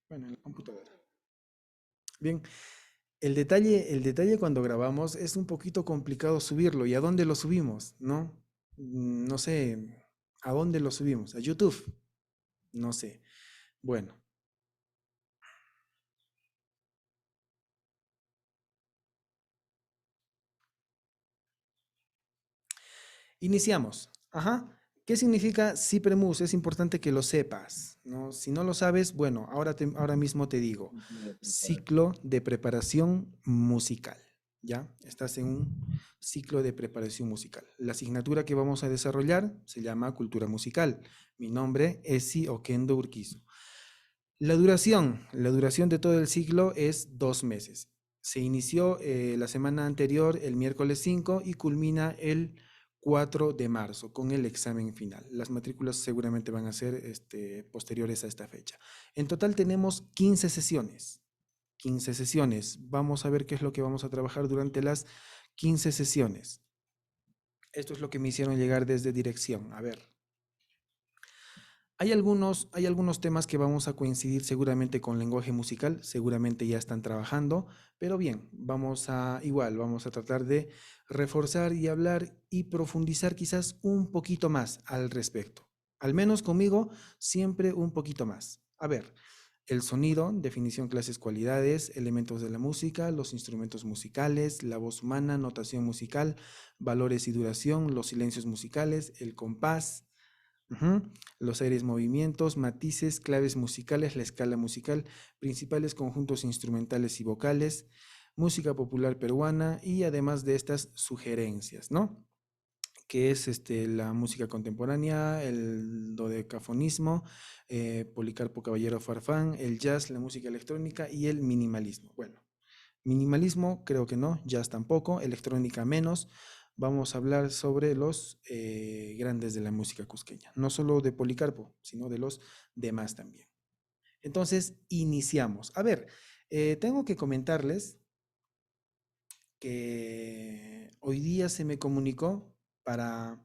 Bueno, en la computadora. Bien, el detalle cuando grabamos es un poquito complicado subirlo. ¿Y a dónde lo subimos? ¿No? No sé, ¿a dónde lo subimos? ¿A YouTube? No sé. Bueno, iniciamos. Ajá. ¿Qué significa CIPREMUS? Es importante que lo sepas, ¿no? Si no lo sabes, bueno, ahora mismo te digo. Ciclo de preparación musical. ¿Ya? Estás en un ciclo de preparación musical. La asignatura que vamos a desarrollar se llama Cultura Musical. Mi nombre es Si Okendo Urquizo. La duración de todo el ciclo es 2 meses. Se inició la semana anterior, el miércoles 5, y culmina el 4 de marzo con el examen final. Las matrículas seguramente van a ser posteriores a esta fecha. En total tenemos 15 sesiones. 15 sesiones. Vamos a ver qué es lo que vamos a trabajar durante las 15 sesiones. Esto es lo que me hicieron llegar desde dirección. A ver. Hay algunos temas que vamos a coincidir seguramente con lenguaje musical, seguramente ya están trabajando, pero bien, vamos a tratar de reforzar y hablar y profundizar quizás un poquito más al respecto. Al menos conmigo, siempre un poquito más. A ver, el sonido, definición, clases, cualidades, elementos de la música, los instrumentos musicales, la voz humana, notación musical, valores y duración, los silencios musicales, el compás. Ujú. Los aires, movimientos, matices, claves musicales, la escala musical, principales conjuntos instrumentales y vocales, música popular peruana y además de estas sugerencias, ¿no? Que es la música contemporánea, el dodecafonismo, Policarpo Caballero Farfán, el jazz, la música electrónica y el minimalismo. Bueno, minimalismo creo que no, jazz tampoco, electrónica menos. Vamos a hablar sobre los grandes de la música cusqueña, no solo de Policarpo, sino de los demás también. Entonces, iniciamos. A ver, tengo que comentarles que hoy día se me comunicó para,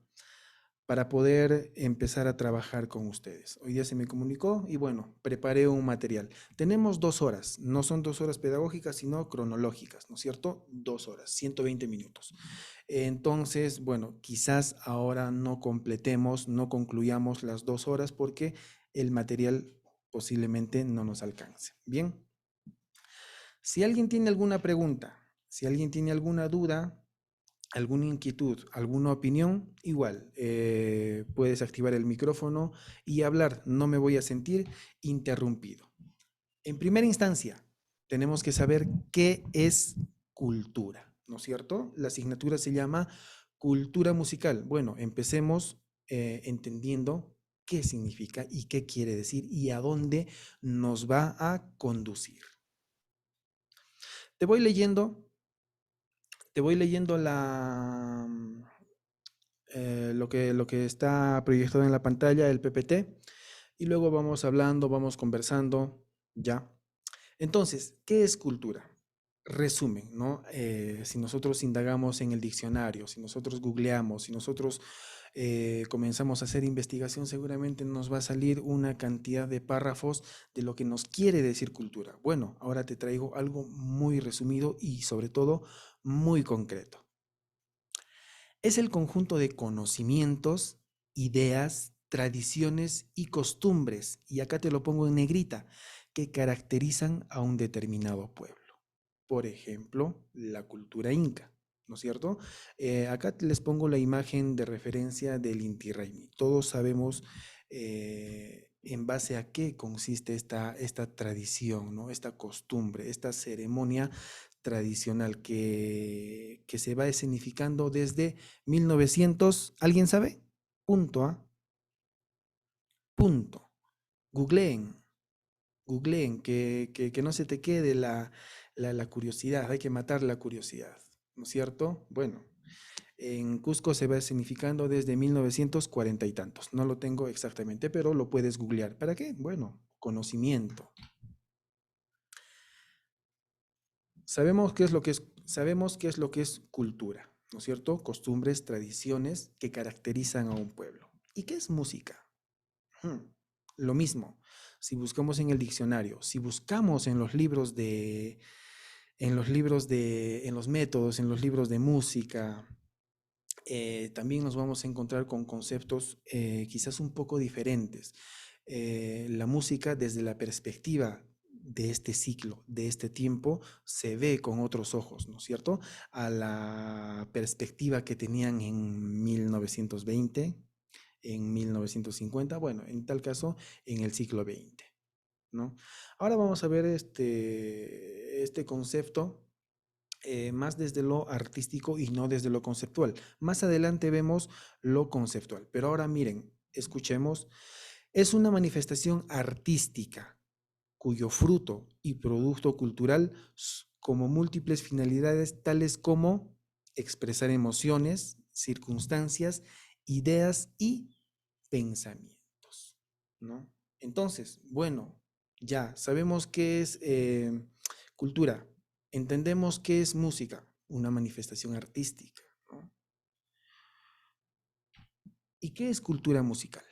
para poder empezar a trabajar con ustedes. Hoy día se me comunicó y bueno, preparé un material. Tenemos 2 horas, no son 2 horas pedagógicas, sino cronológicas, ¿no es cierto? 2 horas, 120 minutos. Entonces, bueno, quizás ahora no completemos, no concluyamos las 2 horas porque el material posiblemente no nos alcance. Bien, si alguien tiene alguna pregunta, si alguien tiene alguna duda, alguna inquietud, alguna opinión, igual, puedes activar el micrófono y hablar. No me voy a sentir interrumpido. En primera instancia, tenemos que saber qué es cultura, ¿no es cierto? La asignatura se llama cultura musical. Bueno, empecemos entendiendo qué significa y qué quiere decir y a dónde nos va a conducir. Te voy leyendo, te voy leyendo lo que está proyectado en la pantalla, el PPT, y luego vamos hablando, vamos conversando, ya. Entonces, ¿qué es cultura? Resumen, ¿no? Si nosotros indagamos en el diccionario, si nosotros googleamos, si nosotros comenzamos a hacer investigación, seguramente nos va a salir una cantidad de párrafos de lo que nos quiere decir cultura. Bueno, ahora te traigo algo muy resumido y sobre todo muy concreto. Es el conjunto de conocimientos, ideas, tradiciones y costumbres, y acá te lo pongo en negrita, que caracterizan a un determinado pueblo. Por ejemplo, la cultura inca, ¿no es cierto? Acá les pongo la imagen de referencia del Inti Raymi. Todos sabemos en base a qué consiste esta tradición, ¿no? Esta costumbre, esta ceremonia tradicional que se va escenificando desde 1900. ¿Alguien sabe? Punto, ¿ah? Punto. Googleen, googleen, que no se te quede la curiosidad, hay que matar la curiosidad, ¿no es cierto? Bueno, en Cusco se va significando desde 1940 y tantos, no lo tengo exactamente, pero lo puedes googlear. ¿Para qué? Bueno, conocimiento. Sabemos qué es lo que es cultura, ¿no es cierto? Costumbres, tradiciones que caracterizan a un pueblo. ¿Y qué es música? Hmm, Lo mismo. si buscamos en el diccionario, si buscamos en los libros en los métodos, en los libros de música, también nos vamos a encontrar con conceptos quizás un poco diferentes. La música desde la perspectiva de este ciclo, de este tiempo, se ve con otros ojos, ¿no es cierto? A la perspectiva que tenían en 1920, en 1950, bueno, en tal caso, en el siglo XX, ¿no? Ahora vamos a ver este concepto más desde lo artístico y no desde lo conceptual. Más adelante vemos lo conceptual, pero ahora miren, escuchemos, es una manifestación artística cuyo fruto y producto cultural como múltiples finalidades tales como expresar emociones, circunstancias, ideas y pensamientos, ¿no? Entonces, bueno, ya sabemos qué es cultura, entendemos qué es música, una manifestación artística, ¿no? ¿Y qué es cultura musical?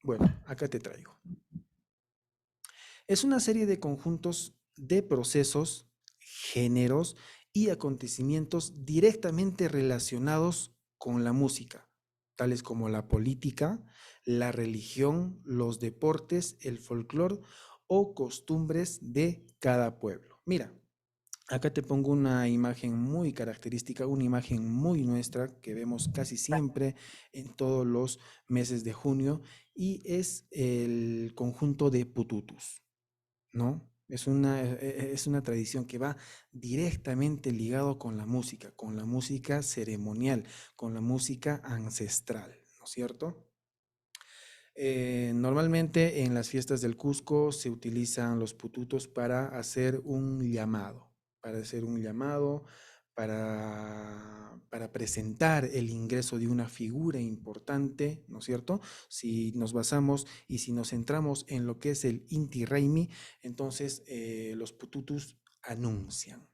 Bueno, acá te traigo. Es una serie de conjuntos de procesos, géneros y acontecimientos directamente relacionados con la música, tales como la política, la religión, los deportes, el folclore o costumbres de cada pueblo. Mira, acá te pongo una imagen muy característica, una imagen muy nuestra que vemos casi siempre en todos los meses de junio y es el conjunto de pututus, ¿no? Es una tradición que va directamente ligado con la música ceremonial, con la música ancestral, ¿no es cierto? Normalmente en las fiestas del Cusco se utilizan los pututos para hacer un llamado, para presentar el ingreso de una figura importante, ¿no es cierto? Si nos basamos y si nos centramos en lo que es el Inti Raymi, entonces los pututus anuncian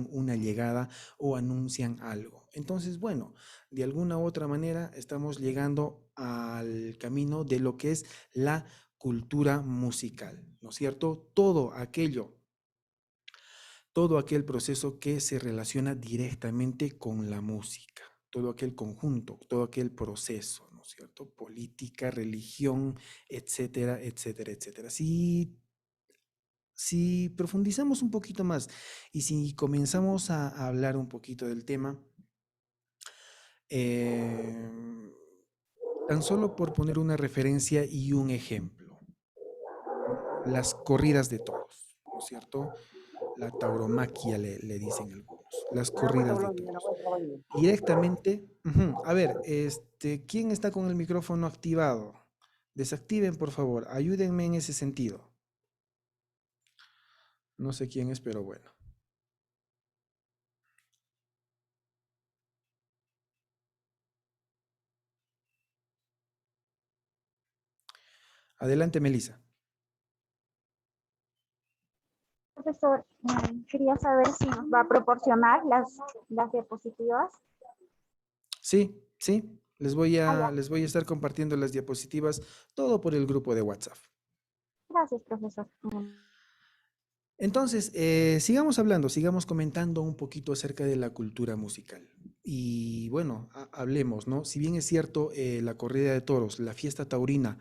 una llegada o anuncian algo. Entonces, bueno, de alguna u otra manera estamos llegando al camino de lo que es la cultura musical, ¿no es cierto? Todo aquel proceso que se relaciona directamente con la música, todo aquel conjunto, todo aquel proceso, ¿no es cierto? Política, religión, etcétera, etcétera, etcétera. Si profundizamos un poquito más y si comenzamos a hablar un poquito del tema, eh, tan solo por poner una referencia y un ejemplo, las corridas de toros, ¿no es cierto? La tauromaquia le dicen algunos, las corridas de toros. Directamente, a ver, ¿quién está con el micrófono activado? Desactiven, por favor, ayúdenme en ese sentido. No sé quién es, pero bueno. Adelante, Melissa. Profesor, quería saber si nos va a proporcionar las diapositivas. Sí, sí, Ah, ya. les voy a estar compartiendo las diapositivas, todo por el grupo de WhatsApp. Gracias, profesor. Entonces, sigamos hablando, sigamos comentando un poquito acerca de la cultura musical. Y bueno, hablemos, ¿no? Si bien es cierto, la corrida de toros, la fiesta taurina,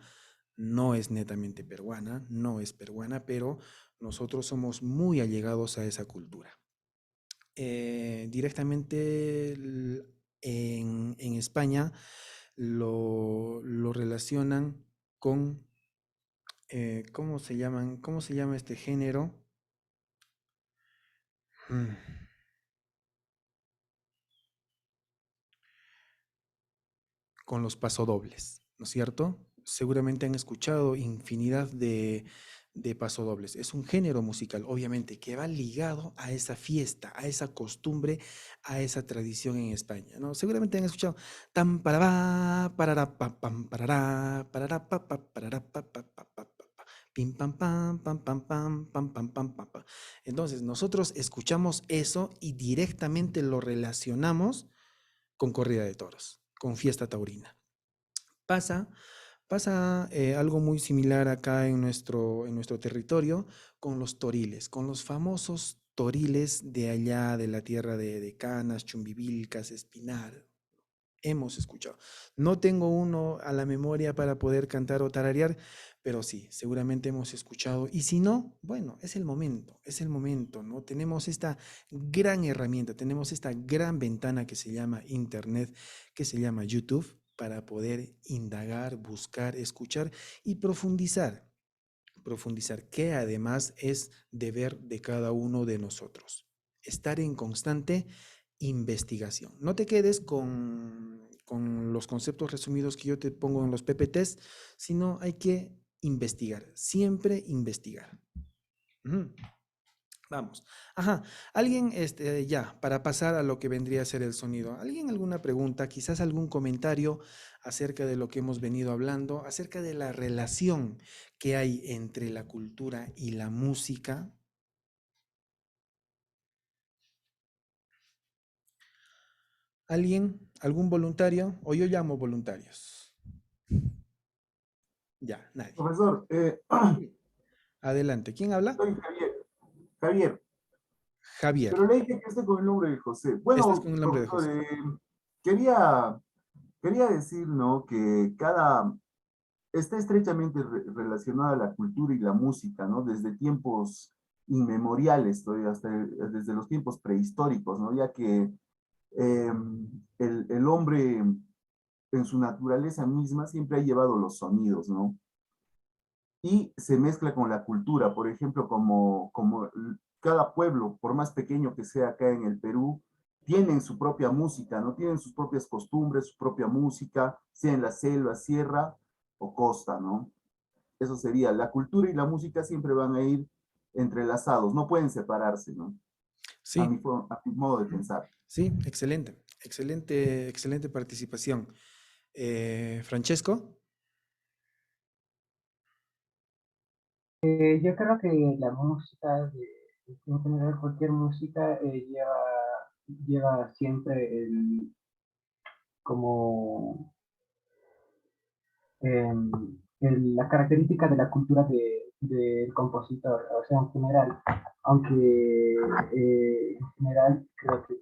no es netamente peruana, no es peruana, pero nosotros somos muy allegados a esa cultura. Directamente en España lo relacionan con, ¿cómo se llaman? ¿Cómo se llama este género? Mm, con los pasodobles, ¿no es cierto? Seguramente han escuchado infinidad de pasodobles. Es un género musical, obviamente, que va ligado a esa fiesta, a esa costumbre, a esa tradición en España, ¿no? Seguramente han escuchado tam parará, parará, pa, pam, parará, pa, pim pam pam, pam pam pam, pam pam pam, pam pam. Entonces, nosotros escuchamos eso y directamente lo relacionamos con corrida de toros, con fiesta taurina. Pasa, Pasa algo muy similar acá en nuestro territorio con los toriles, con los famosos toriles de allá de la tierra de Canas, Chumbivilcas, Espinar. Hemos escuchado. No tengo uno a la memoria para poder cantar o tararear, pero sí, seguramente hemos escuchado. Y si no, bueno, es el momento, ¿no? Tenemos esta gran herramienta, tenemos esta gran ventana que se llama Internet, que se llama YouTube, para poder indagar, buscar, escuchar y profundizar, que además es deber de cada uno de nosotros. Estar en constante investigación. No te quedes con los conceptos resumidos que yo te pongo en los PPTs, sino hay que investigar, siempre investigar. Ujú. Vamos. Ajá. Alguien, ya, para pasar a lo que vendría a ser el sonido. ¿Alguien alguna pregunta, quizás algún comentario acerca de lo que hemos venido hablando, acerca de la relación que hay entre la cultura y la música? ¿Alguien? ¿Algún voluntario? O yo llamo voluntarios. Ya, nadie. Profesor, Sí. Adelante. ¿Quién habla? soy Javier. Javier, Javier. pero le dije que esté con el nombre de José. Estás Bueno, con el nombre de profesor, José. quería, quería decir, ¿no? Que está estrechamente relacionada la cultura y la música, ¿no? Desde tiempos inmemoriales, hasta desde los tiempos prehistóricos, ¿no? Ya que eh, el hombre en su naturaleza misma siempre ha llevado los sonidos, ¿no? Y se mezcla con la cultura, por ejemplo, como cada pueblo, por más pequeño que sea acá en el Perú, tienen su propia música, ¿no? Tienen sus propias costumbres, su propia música, sea en la selva, sierra o costa, ¿no? Eso sería, la cultura y la música siempre van a ir entrelazados, no pueden separarse, ¿no? Sí, A mi modo de pensar. sí, excelente. Excelente, excelente participación. Francesco. Yo creo que la música, en general cualquier música, lleva siempre como em, la característica de la cultura del compositor, o sea, en general, aunque en general creo que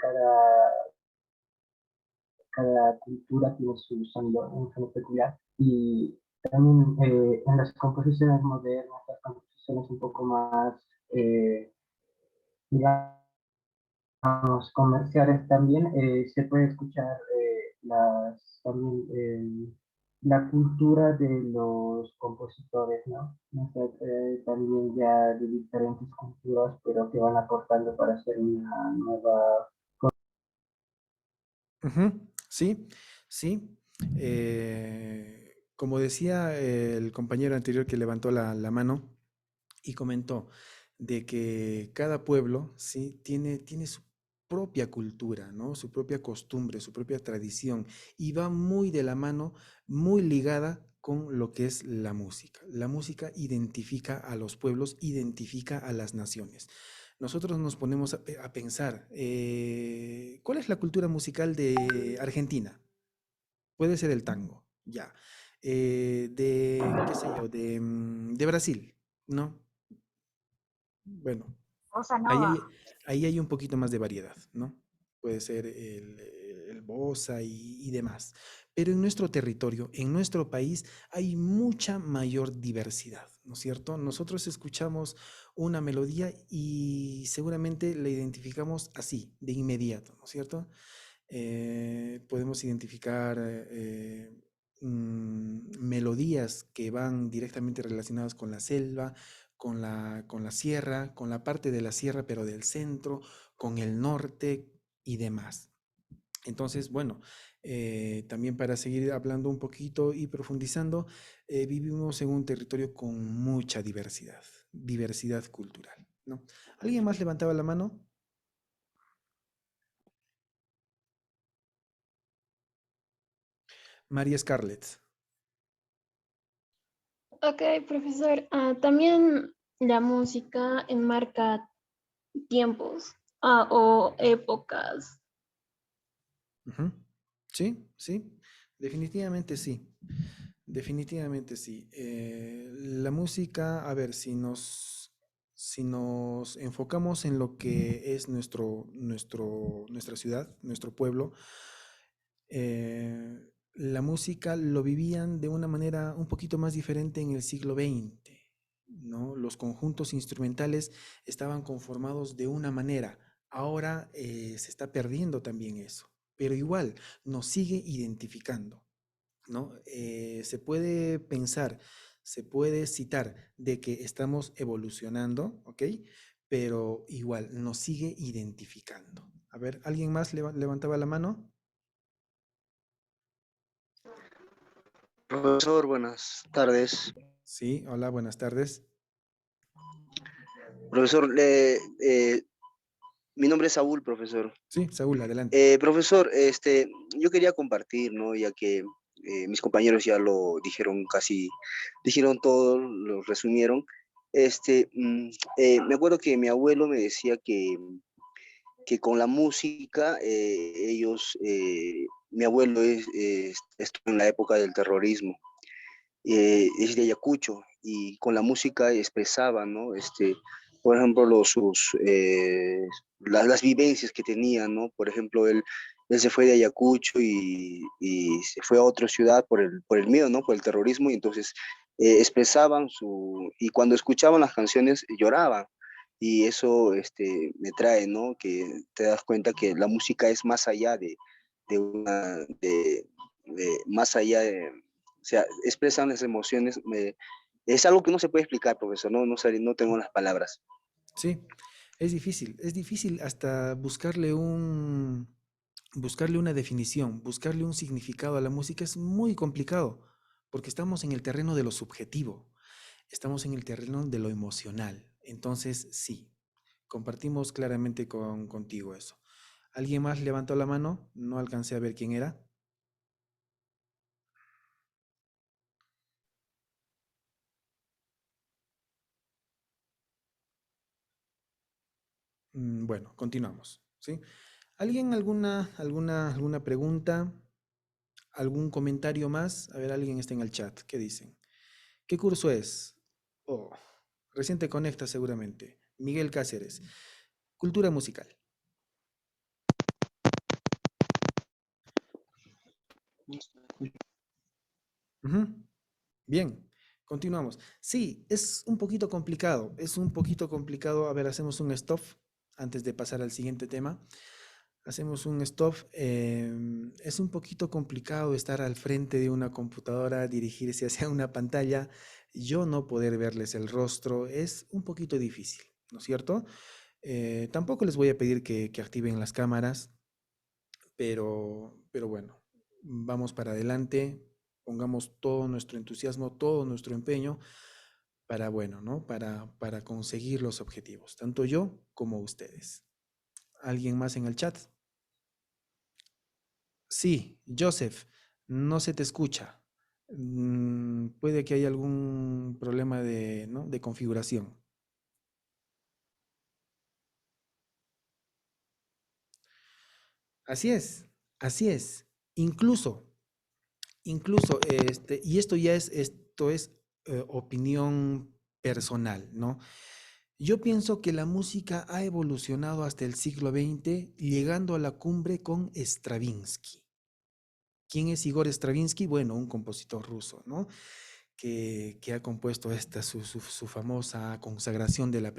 cada cultura tiene su sonido, un sonido peculiar, y también en las composiciones modernas, las composiciones un poco más, digamos, comerciales también, se puede escuchar también la cultura de los compositores, ¿no? O sea, también ya de diferentes culturas, pero que van aportando para hacer una nueva. Ujú. Sí, sí. Como decía el compañero anterior que levantó la mano y comentó de que cada pueblo, sí, tiene su propia cultura, ¿no? Su propia costumbre, su propia tradición y va muy de la mano, muy ligada con lo que es la música. La música identifica a los pueblos, identifica a las naciones. Nosotros nos ponemos a pensar, ¿cuál es la cultura musical de Argentina? Puede ser el tango, ya. Qué sé yo, de Brasil, ¿no? Bueno, Bossa ahí nova. hay, ahí hay un poquito más de variedad, ¿no? Puede ser el bossa y demás. Pero en nuestro territorio, en nuestro país, hay mucha mayor diversidad, ¿no es cierto? Nosotros escuchamos una melodía y seguramente la identificamos así, de inmediato, ¿no es cierto? Podemos identificar melodías que van directamente relacionadas con la selva, con la sierra, con la parte de la sierra, pero del centro, con el norte y demás. Entonces, bueno, también para seguir hablando un poquito y profundizando, vivimos en un territorio con mucha diversidad, diversidad cultural, ¿no? ¿Alguien más levantaba la mano? María Scarlett. Ok, profesor. También la música enmarca tiempos o épocas. Ujú. Sí, sí, definitivamente sí. Definitivamente sí. La música, a ver, si nos enfocamos en lo que es nuestra ciudad, nuestro pueblo, la música lo vivían de una manera un poquito más diferente en el siglo XX, ¿no? Los conjuntos instrumentales estaban conformados de una manera. Ahora se está perdiendo también eso, pero igual nos sigue identificando, ¿no? Se puede pensar, se puede citar de que estamos evolucionando, ¿ok? Pero igual nos sigue identificando. A ver, ¿alguien más levantaba la mano? Profesor, buenas tardes. Sí, hola, buenas tardes. Profesor, mi nombre es Saúl, profesor. Sí, Saúl, adelante. Profesor, yo quería compartir, ¿no? Ya que mis compañeros ya lo dijeron casi, dijeron todo, lo resumieron. Me acuerdo que mi abuelo me decía que con la música, mi abuelo estuvo en la época del terrorismo, es de Ayacucho y con la música expresaba, ¿no? Por ejemplo, las vivencias que tenía, ¿no? Por ejemplo, él se fue de Ayacucho y se fue a otra ciudad por el miedo, ¿no? Por el terrorismo y entonces expresaban y cuando escuchaban las canciones lloraban. Y eso me trae, ¿no? Que te das cuenta que la música es más allá de una, más allá de, o sea, expresan las emociones. Es algo que no se puede explicar, profesor, no tengo las palabras. Sí, es difícil hasta buscarle una definición, buscarle un significado a la música es muy complicado, porque estamos en el terreno de lo subjetivo, estamos en el terreno de lo emocional. Entonces, sí, compartimos claramente contigo eso. ¿Alguien más levantó la mano? No alcancé a ver quién era. Bueno, continuamos, ¿sí? ¿Alguien alguna pregunta? ¿Algún comentario más? A ver, alguien está en el chat. ¿Qué dicen? ¿Qué curso es? Oh, recién te conectas seguramente. Miguel Cáceres. Cultura musical. Ujú. Bien, continuamos. Sí, es un poquito complicado. Es un poquito complicado. A ver, hacemos un stop antes de pasar al siguiente tema. Hacemos un stop. Es un poquito complicado estar al frente de una computadora, dirigirse hacia una pantalla, yo no poder verles el rostro. Es un poquito difícil, ¿no es cierto? Tampoco les voy a pedir que activen las cámaras, pero bueno, vamos para adelante, pongamos todo nuestro entusiasmo, todo nuestro empeño para, bueno, ¿no? Para conseguir los objetivos, tanto yo como ustedes. ¿Alguien más en el chat? Sí, Joseph, no se te escucha. Puede que haya algún problema de, ¿no? de configuración. Así es, así es. Incluso, y esto es opinión personal, ¿no? Yo pienso que la música ha evolucionado hasta el siglo XX, llegando a la cumbre con Stravinsky. ¿Quién es Igor Stravinsky? Bueno, un compositor ruso, ¿no? Que ha compuesto su famosa consagración de la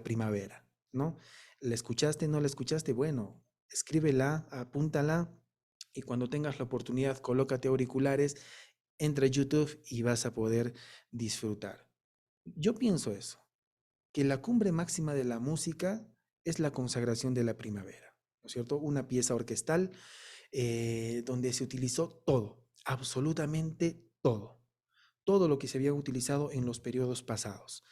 primavera, ¿no? ¿La escuchaste? ¿No la escuchaste? Bueno, escríbela, apúntala y cuando tengas la oportunidad, colócate auriculares, entra a YouTube y vas a poder disfrutar. Yo pienso eso, que la cumbre máxima de la música es la consagración de la primavera, ¿no es cierto? Una pieza orquestal donde se utilizó todo, absolutamente todo lo que se había utilizado en los periodos pasados.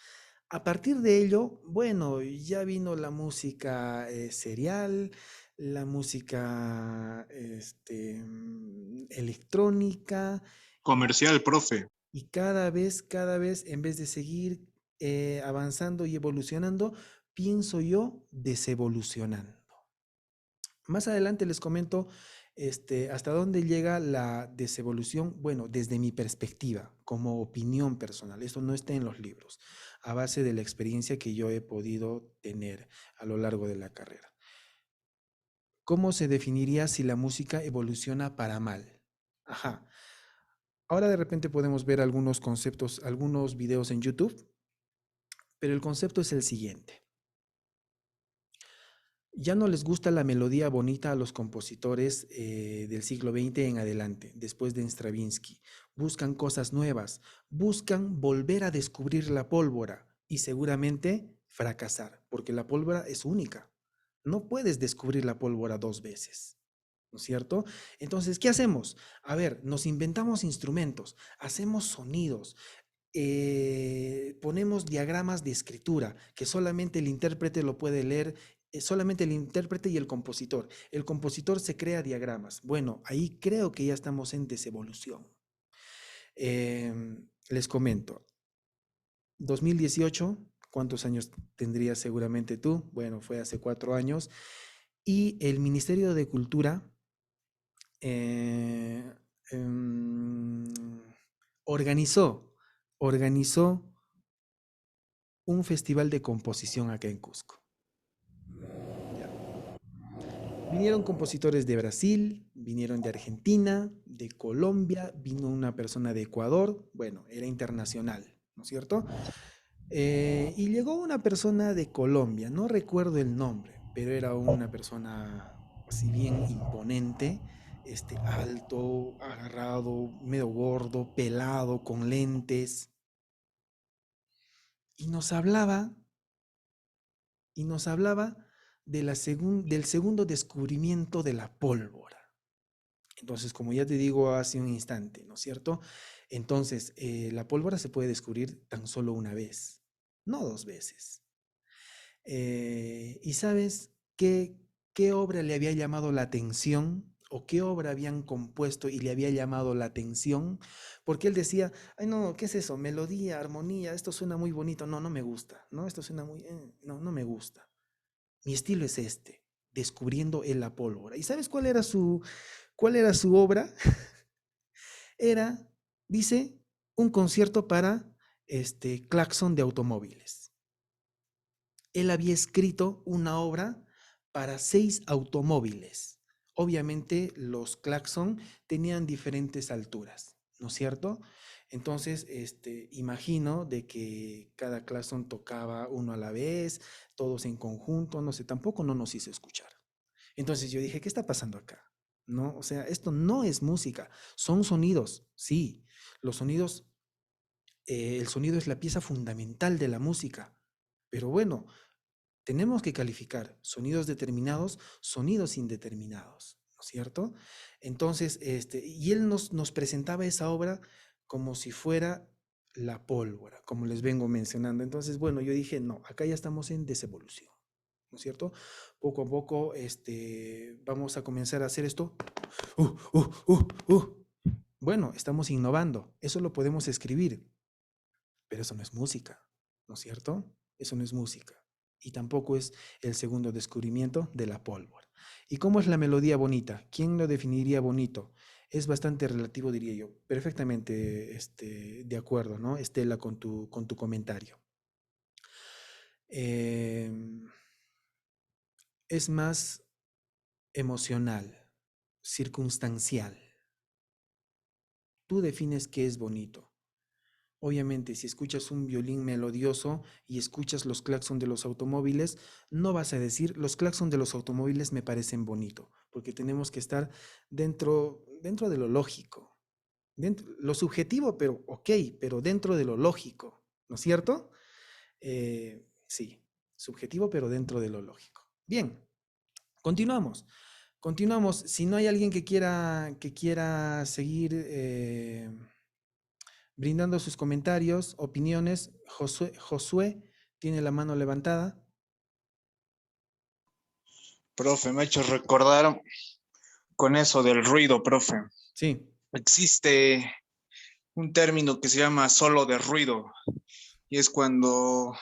A partir de ello, bueno, ya vino la música serial, la música electrónica, Comercial, profe. y cada vez, en vez de seguir avanzando y evolucionando, pienso yo, desevolucionando. Más adelante les comento ¿Hasta dónde llega la desevolución? Bueno, desde mi perspectiva, como opinión personal. Esto no está en los libros, a base de la experiencia que yo he podido tener a lo largo de la carrera. ¿Cómo se definiría si la música evoluciona para mal? Ajá. Ahora de repente podemos ver algunos conceptos, algunos videos en YouTube, pero el concepto es el siguiente. Ya no les gusta la melodía bonita a los compositores del siglo XX en adelante, después de Stravinsky. Buscan cosas nuevas, buscan volver a descubrir la pólvora y seguramente fracasar, porque la pólvora es única. No puedes descubrir la pólvora dos veces, ¿no es cierto? Entonces, ¿qué hacemos? A ver, nos inventamos instrumentos, hacemos sonidos, ponemos diagramas de escritura que solamente el intérprete lo puede leer, solamente el intérprete y el compositor. El compositor se crea diagramas. Bueno, ahí creo que ya estamos en desevolución. Les comento, 2018, ¿cuántos años tendrías seguramente tú? Bueno, fue hace 4 años. Y el Ministerio de Cultura organizó un festival de composición acá en Cusco. Ya. Vinieron compositores de Brasil, vinieron de Argentina, de Colombia, vino una persona de Ecuador, bueno, era internacional, ¿no es cierto? Y llegó una persona de Colombia, no recuerdo el nombre, pero era una persona así bien imponente, alto, agarrado, medio gordo, pelado, con lentes, y nos hablaba de del segundo descubrimiento de la pólvora. Entonces, como ya te digo hace un instante, ¿no es cierto? Entonces, la pólvora se puede descubrir tan solo una vez, no 2 veces. ¿Y sabes qué obra le había llamado la atención? ¿O qué obra habían compuesto y le había llamado la atención? Porque él decía, ay no, ¿qué es eso? Melodía, armonía, esto suena muy bonito. No, no me gusta. No, esto suena muy... no, no me gusta. Mi estilo es descubriendo en la pólvora. ¿Y sabes cuál era su obra? Era, dice, un concierto para claxon de automóviles. Él había escrito una obra para 6 automóviles. Obviamente los claxon tenían diferentes alturas, ¿no es cierto? Entonces, imagino de que cada claxon tocaba uno a la vez, todos en conjunto, no sé, tampoco no nos hizo escuchar. Entonces yo dije, ¿qué está pasando acá? ¿No? O sea, esto no es música, son sonidos, sí. Los sonidos, el sonido es la pieza fundamental de la música. Pero bueno, tenemos que calificar sonidos determinados, sonidos indeterminados, ¿no es cierto? Entonces, y él nos presentaba esa obra como si fuera la pólvora, como les vengo mencionando. Entonces, bueno, yo dije, no, acá ya estamos en desevolución, ¿no es cierto? Poco a poco, vamos a comenzar a hacer esto. Bueno, estamos innovando, eso lo podemos escribir, pero eso no es música, ¿no es cierto? Eso no es música. Y tampoco es el segundo descubrimiento de la pólvora. ¿Y cómo es la melodía bonita? ¿Quién lo definiría bonito? Es bastante relativo, diría yo. Perfectamente de acuerdo, ¿no? Estela, con tu comentario. Es más emocional, circunstancial. Tú defines qué es bonito. Obviamente, si escuchas un violín melodioso y escuchas los claxon de los automóviles, no vas a decir, los claxon de los automóviles me parecen bonito, porque tenemos que estar dentro de lo lógico. Lo subjetivo, pero ok, pero dentro de lo lógico, ¿no es cierto? Sí, subjetivo, pero dentro de lo lógico. Bien, continuamos. Continuamos. Si no hay alguien que quiera seguir brindando sus comentarios, opiniones, Josué tiene la mano levantada. Profe, me ha hecho recordar con eso del ruido, profe. Sí. Existe un término que se llama solo de ruido, y es cuando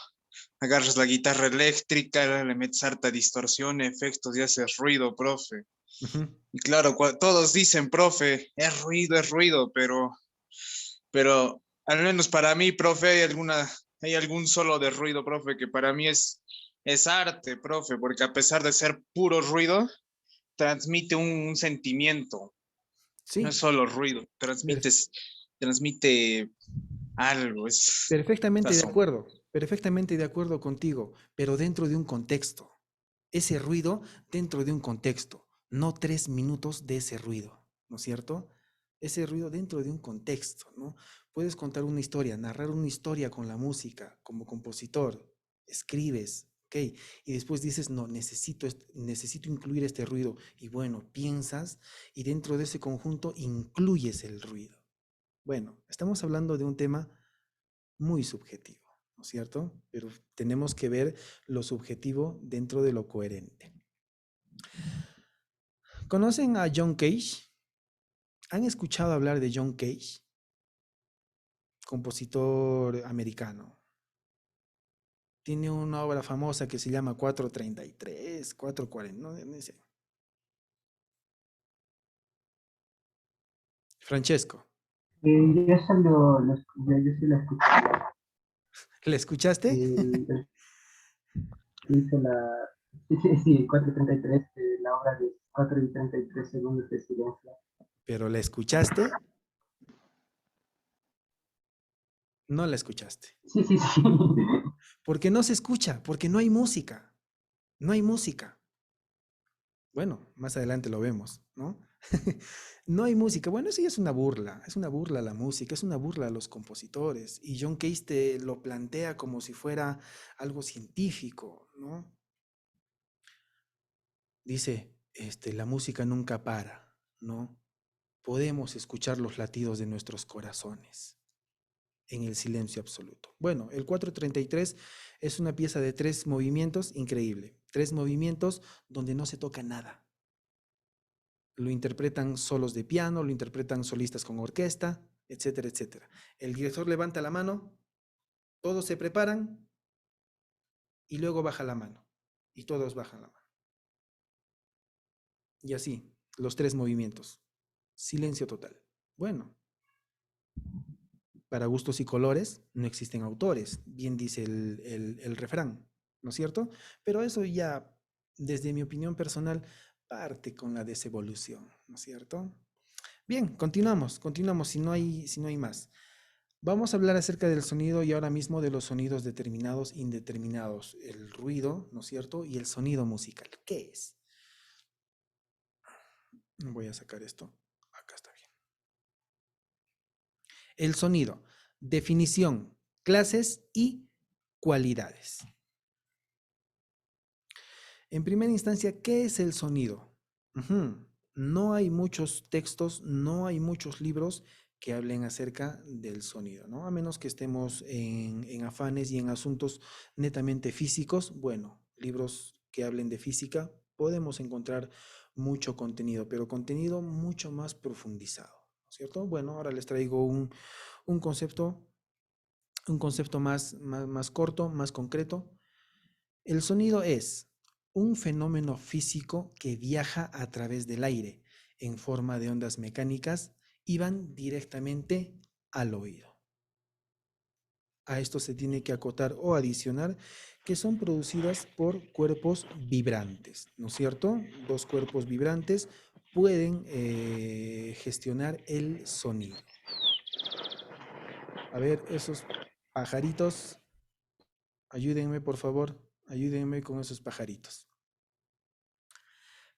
agarras la guitarra eléctrica, le metes harta distorsión, efectos y haces ruido, profe. Ujú. Y claro, todos dicen, profe, es ruido, pero al menos para mí, profe, hay algún solo de ruido, profe, que para mí es arte, profe, porque a pesar de ser puro ruido, transmite un sentimiento, no es Sí, solo ruido, per- transmite algo, es sazón. perfectamente de acuerdo contigo, pero dentro de un contexto. Ese ruido dentro de un contexto, no 3 minutos de ese ruido, ¿no es cierto? Ese ruido dentro de un contexto, ¿no? Puedes contar una historia, narrar una historia con la música como compositor, escribes, ¿ok? Y después dices, no, necesito incluir este ruido. Y bueno, piensas y dentro de ese conjunto incluyes el ruido. Bueno, estamos hablando de un tema muy subjetivo, ¿no es cierto? Pero tenemos que ver lo subjetivo dentro de lo coherente. ¿Conocen a John Cage? ¿Han escuchado hablar de John Cage? Compositor americano. Tiene una obra famosa que se llama 433, 440, no sé. Francesco, Yo solo, yo sí lo escuché, ¿le escuchaste? el que hizo sí, 4:33, la obra de 4:33 de silencio. ¿Pero la escuchaste? No la escuchaste. Sí, sí, sí. Porque no se escucha, porque no hay música. No hay música. Bueno, más adelante lo vemos, ¿no? No hay música. Bueno, eso ya es una burla a la música, es una burla a los compositores. Y John Cage te lo plantea como si fuera algo científico, ¿no? Dice, la música nunca para, ¿no? Podemos escuchar los latidos de nuestros corazones en el silencio absoluto. Bueno, el 433 es una pieza de 3 movimientos increíble. 3 movimientos donde no se toca nada. Lo interpretan solos de piano, lo interpretan solistas con orquesta, etcétera, etcétera. El director levanta la mano, todos se preparan y luego baja la mano. Y todos bajan la mano. Y así, los 3 movimientos. Silencio total. Bueno, para gustos y colores no existen autores, bien dice el refrán, ¿no es cierto? Pero eso ya, desde mi opinión personal, parte con la desevolución, ¿no es cierto? Bien, continuamos si no hay más. Vamos a hablar acerca del sonido y ahora mismo de los sonidos determinados, indeterminados, el ruido, ¿no es cierto? Y el sonido musical. ¿Qué es? Voy a sacar esto. Acá está bien. El sonido, definición, clases y cualidades. En primera instancia, ¿qué es el sonido? Ujú. No hay muchos textos, no hay muchos libros que hablen acerca del sonido, ¿no? A menos que estemos en afanes y en asuntos netamente físicos. Bueno, libros que hablen de física, podemos encontrar mucho contenido, pero contenido mucho más profundizado, ¿no es cierto? Bueno, ahora les traigo un concepto, un concepto más corto, más concreto. El sonido es un fenómeno físico que viaja a través del aire en forma de ondas mecánicas y van directamente al oído. A esto se tiene que acotar o adicionar que son producidas por cuerpos vibrantes, ¿no es cierto? Dos cuerpos vibrantes pueden gestionar el sonido. A ver, esos pajaritos, ayúdenme por favor, ayúdenme con esos pajaritos.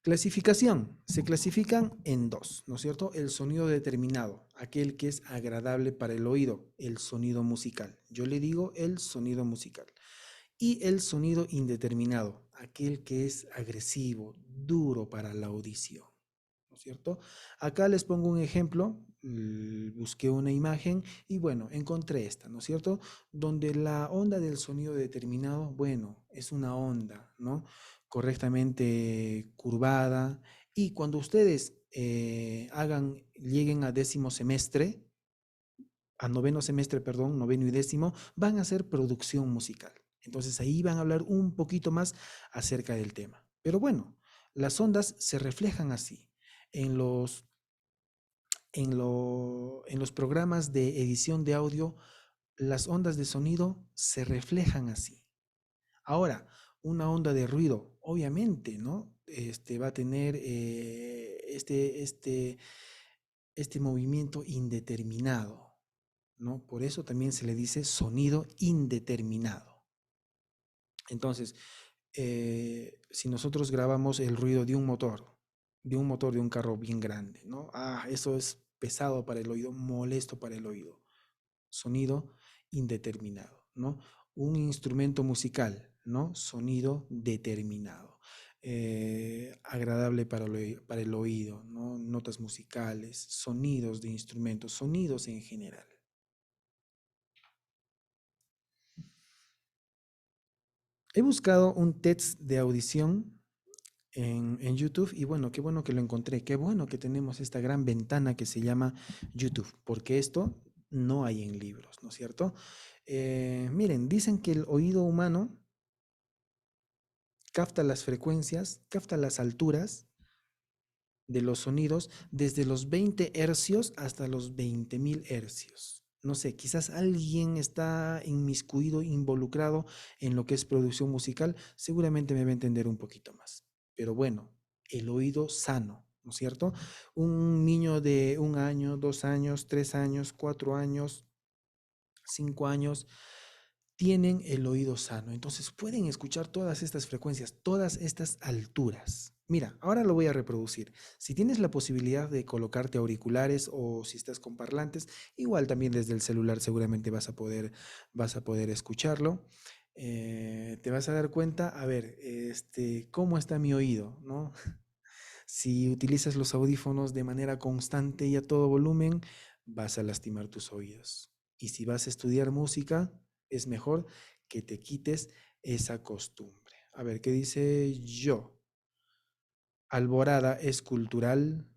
Clasificación. Se clasifican en dos, ¿no es cierto? El sonido determinado, aquel que es agradable para el oído, el sonido musical. Yo le digo el sonido musical. Y el sonido indeterminado, aquel que es agresivo, duro para la audición, ¿no es cierto? Acá les pongo un ejemplo, busqué una imagen y bueno, encontré esta, ¿no es cierto? Donde la onda del sonido determinado, bueno, es una onda, ¿no? Correctamente curvada y cuando ustedes lleguen a décimo semestre, a noveno semestre, perdón, noveno y décimo, van a hacer producción musical. Entonces ahí van a hablar un poquito más acerca del tema. Pero bueno, Las ondas se reflejan así. En los, en los programas de edición de audio, las ondas de sonido se reflejan así. Ahora, una onda de ruido, obviamente, ¿no? Va a tener este movimiento indeterminado, ¿no? Por eso también se le dice sonido indeterminado. Entonces, si nosotros grabamos el ruido de un motor, de un carro bien grande, ¿no? Eso es pesado para el oído, molesto para el oído. Sonido indeterminado, ¿no? Un instrumento musical, ¿no? Sonido determinado. Agradable para el oído, ¿no? Notas musicales, sonidos de instrumentos, sonidos en general. He buscado un test de audición en YouTube y bueno que lo encontré, qué bueno que tenemos esta gran ventana que se llama YouTube, porque esto no hay en libros, ¿no es cierto? Miren, dicen que el oído humano capta las frecuencias, capta las alturas de los sonidos desde los 20 hercios hasta los 20.000 hercios. No sé, quizás alguien está inmiscuido, involucrado en lo que es producción musical, seguramente me va a entender un poquito más. Pero bueno, el oído sano, ¿no es cierto? Un niño de 1 año, 2 años, 3 años, 4 años, 5 años, tienen el oído sano. Entonces pueden escuchar todas estas frecuencias, todas estas alturas. Mira, ahora lo voy a reproducir. Si tienes la posibilidad de colocarte auriculares o si estás con parlantes, igual también desde el celular seguramente vas a poder escucharlo. Te vas a dar cuenta, a ver, cómo está mi oído, ¿no? Si utilizas los audífonos de manera constante y a todo volumen, vas a lastimar tus oídos. Y si vas a estudiar música, es mejor que te quites esa costumbre. A ver, ¿qué dice yo? Alborada es cultural.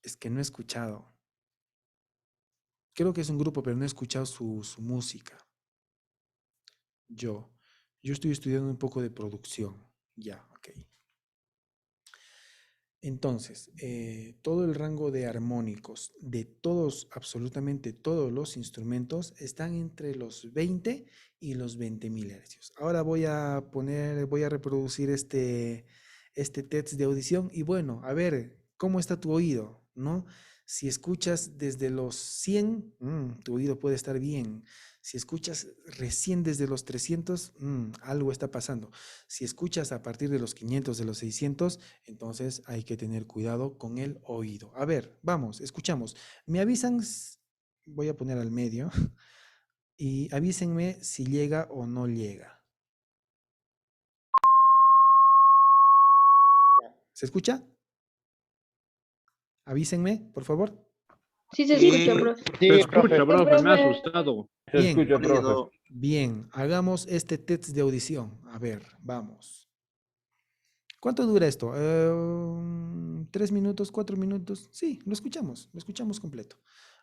Es que no he escuchado. Creo que es un grupo, pero no he escuchado su música. Yo. Yo estoy estudiando un poco de producción. Ya, ok. Entonces, todo el rango de armónicos de todos, absolutamente todos los instrumentos están entre los 20 y los 20.000 hercios. Ahora voy a reproducir este test de audición y bueno, a ver, ¿cómo está tu oído? ¿No? Si escuchas desde los 100, tu oído puede estar bien. Si escuchas recién desde los 300, algo está pasando. Si escuchas a partir de los 500, de los 600, entonces hay que tener cuidado con el oído. A ver, vamos, escuchamos. Me avisan, voy a poner al medio, y avísenme si llega o no llega. ¿Se escucha? Avísenme, por favor. Sí se escucha, profe. Sí, Se escucha, profe. profe, me ha Profe. asustado. Se Bien, escucha, profe. bien, hagamos este test de audición. A ver, vamos. ¿Cuánto dura esto? 3 minutos, 4 minutos. Sí, lo escuchamos completo.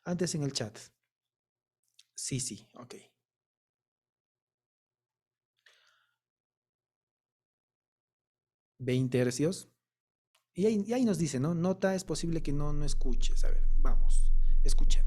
Antes en el chat. Sí, sí, ok. 20 hercios. Y ahí nos dice, ¿no? Nota, es posible que no escuches. A ver, vamos, escuchemos.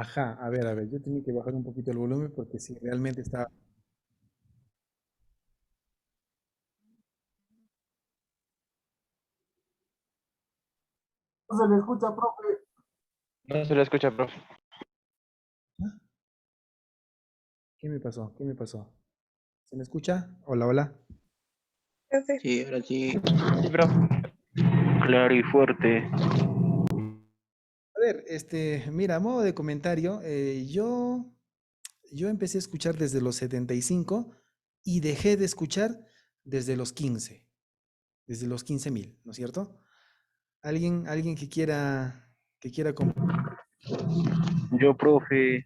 Ajá, a ver, yo tenía que bajar un poquito el volumen porque si realmente está... No se le escucha, profe. No se le escucha, profe. ¿Ah? ¿Qué me pasó? ¿Qué me pasó? ¿Se me escucha? Hola, hola. Profe, Sí, ahora sí. Sí, profe. Claro y fuerte. A ver, mira, a modo de comentario, yo empecé a escuchar desde los 75 y dejé de escuchar desde los 15, desde los 15.000, ¿no es cierto? Alguien que quiera Yo, profe,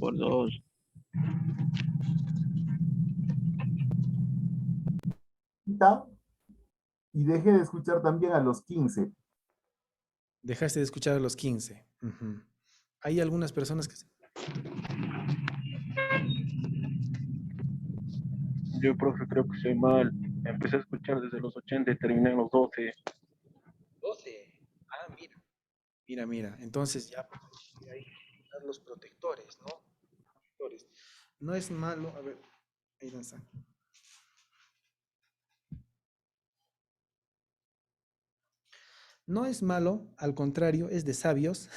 por dos. Y dejé de escuchar también a los 15. dejaste de escuchar a los 15. Ujú. Hay algunas personas que... Yo, profe, creo que soy mal. Empecé a escuchar desde los 80 y terminé en los 12. 12. Ah, mira. Mira, mira. Entonces ya pues, hay que quitar los protectores, ¿no? Protectores. No es malo. A ver, ahí está. No es malo, al contrario, es de sabios.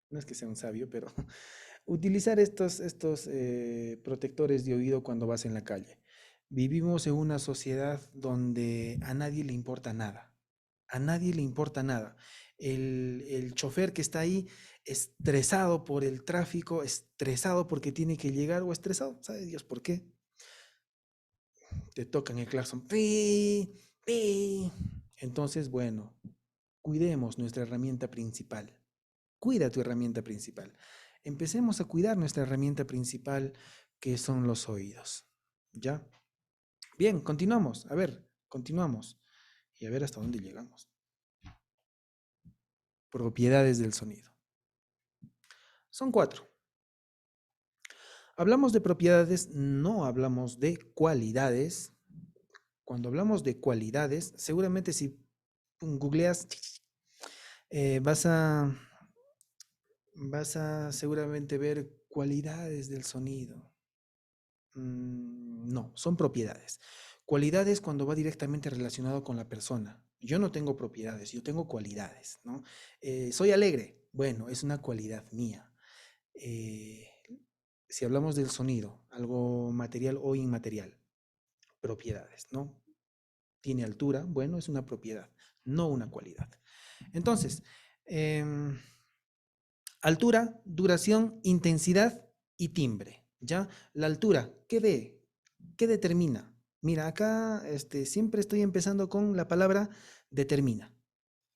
No es que sea un sabio, pero utilizar estos protectores de oído cuando vas en la calle. Vivimos en una sociedad donde a nadie le importa nada. A nadie le importa nada. El chofer que está ahí estresado por el tráfico, estresado porque tiene que llegar o estresado, ¿sabe Dios por qué? Te tocan el claxon. ¡Pi! ¡Pi! Entonces, bueno, cuidemos nuestra herramienta principal. Cuida tu herramienta principal. Empecemos a cuidar nuestra herramienta principal, que son los oídos. ¿Ya? Bien, continuamos. A ver, continuamos. Y a ver hasta dónde llegamos. Propiedades del sonido. Son 4. Hablamos de propiedades, no hablamos de cualidades. Cuando hablamos de cualidades, seguramente si googleas, eh, vas a, vas a seguramente ver cualidades del sonido. No, son propiedades. Cualidades cuando va directamente relacionado con la persona. Yo no tengo propiedades, yo tengo cualidades, ¿no? Soy alegre. Bueno, es una cualidad mía. Eh, si hablamos del sonido, algo material o inmaterial, propiedades, ¿no? Tiene altura, bueno, es una propiedad, no una cualidad. Entonces, em, altura, duración, intensidad y timbre, ¿ya? La altura, ¿qué ve? ¿Qué determina? Mira, acá siempre estoy empezando con la palabra determina.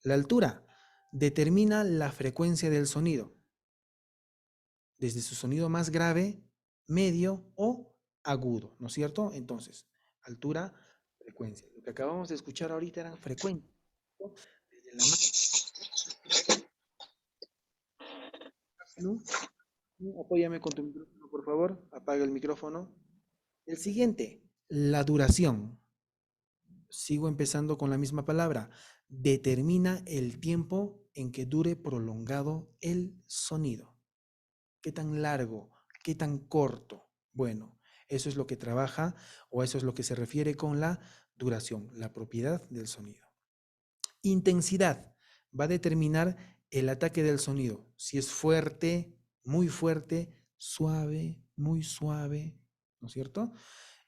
La altura determina la frecuencia del sonido, desde su sonido más grave, medio o agudo, ¿no es cierto? Entonces, altura, frecuencia. Lo que acabamos de escuchar ahorita eran frecuencias, ¿no? Desde la más... ¿no? Apóyame con tu micrófono, por favor. Apaga el micrófono. El siguiente, la duración. Sigo empezando con la misma palabra. Determina el tiempo en que dure prolongado el sonido. ¿Qué tan largo? ¿Qué tan corto? Bueno, eso es lo que trabaja o eso es lo que se refiere con la duración, la propiedad del sonido. Intensidad va a determinar el ataque del sonido. Si es fuerte, muy suave, ¿no es cierto?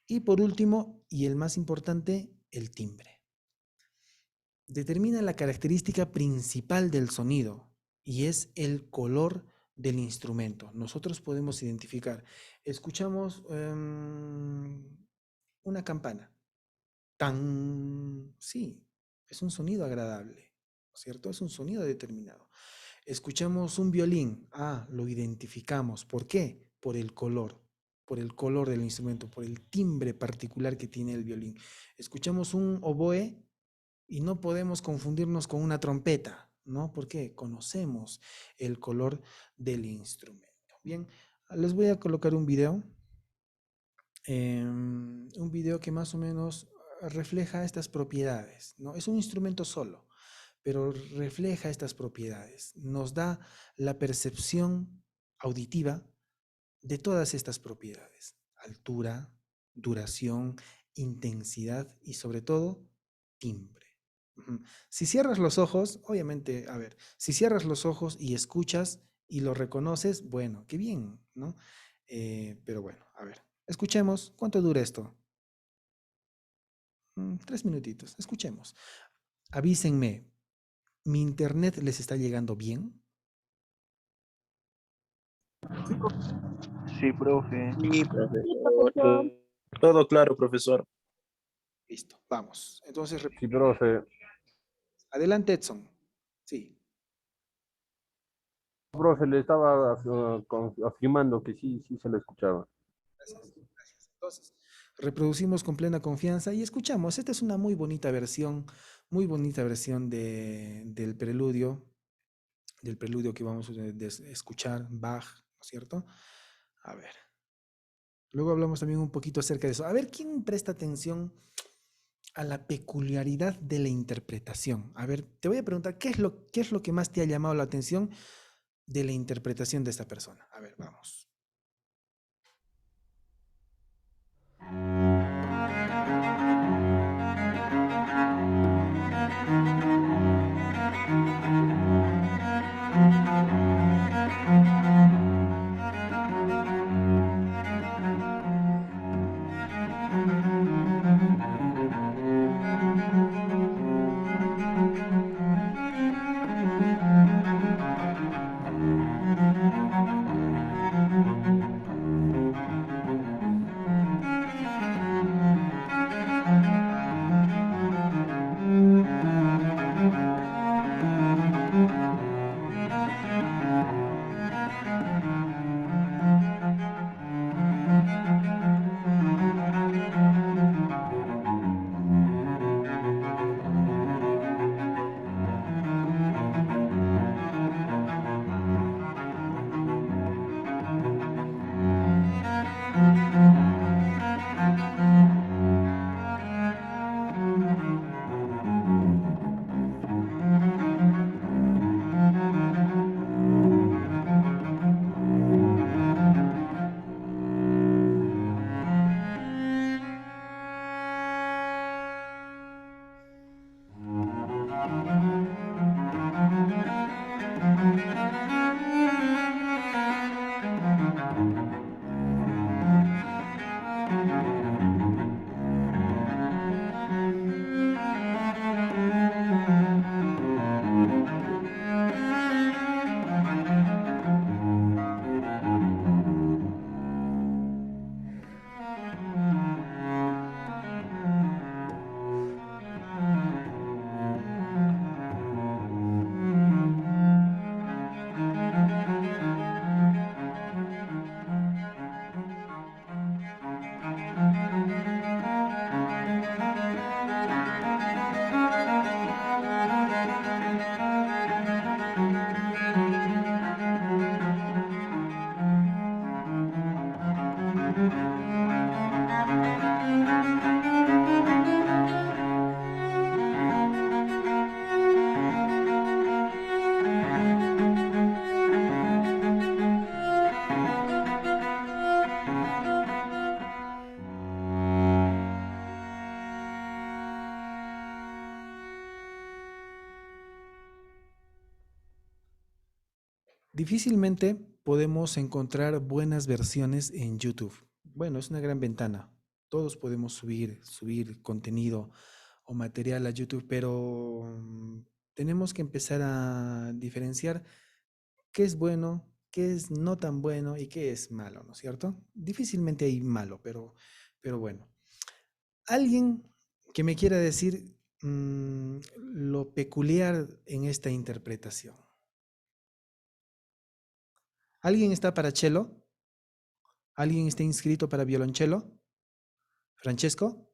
Y por último, y el más importante, el timbre. Determina la característica principal del sonido y es el color del instrumento. Nosotros podemos identificar, escuchamos una campana. Tan, sí, es un sonido agradable, ¿no es cierto? Es un sonido determinado. Escuchamos un violín, lo identificamos. ¿Por qué? Por el color del instrumento, por el timbre particular que tiene el violín. Escuchamos un oboe y no podemos confundirnos con una trompeta, ¿no? Porque conocemos el color del instrumento. Bien, les voy a colocar un video que más o menos refleja estas propiedades, ¿no? Es un instrumento solo, pero refleja estas propiedades. Nos da la percepción auditiva de todas estas propiedades: altura, duración, intensidad y sobre todo timbre. Si cierras los ojos, obviamente, a ver, si cierras los ojos y escuchas y lo reconoces, bueno, qué bien, ¿no? Pero bueno, a ver, escuchemos. ¿Cuánto dura esto? 3 minutitos, escuchemos. Avísenme, ¿mi internet les está llegando bien? Sí, Sí, profe. Sí, Sí, profesor. profesor. Todo claro, profesor. Listo, vamos. Entonces, Sí, profe. adelante, Edson. Sí. Profe, le estaba afirmando que sí, sí se le escuchaba. Gracias, gracias. Entonces, reproducimos con plena confianza y escuchamos. Esta es una muy bonita versión del preludio que vamos a escuchar, Bach, ¿no es cierto? A ver. Luego hablamos también un poquito acerca de eso. A ver, ¿quién presta atención a la peculiaridad de la interpretación? A ver, te voy a preguntar, qué es lo que más te ha llamado la atención de la interpretación de esta persona? A ver, vamos. Difícilmente podemos encontrar buenas versiones en YouTube. Bueno, es una gran ventana. Todos podemos subir contenido o material a YouTube, pero tenemos que empezar a diferenciar qué es bueno, qué es no tan bueno y qué es malo, ¿no es cierto? Difícilmente hay malo, pero bueno. Alguien que me quiera decir lo peculiar en esta interpretación. ¿Alguien está para cello? ¿Alguien está inscrito para violonchelo? ¿Francesco?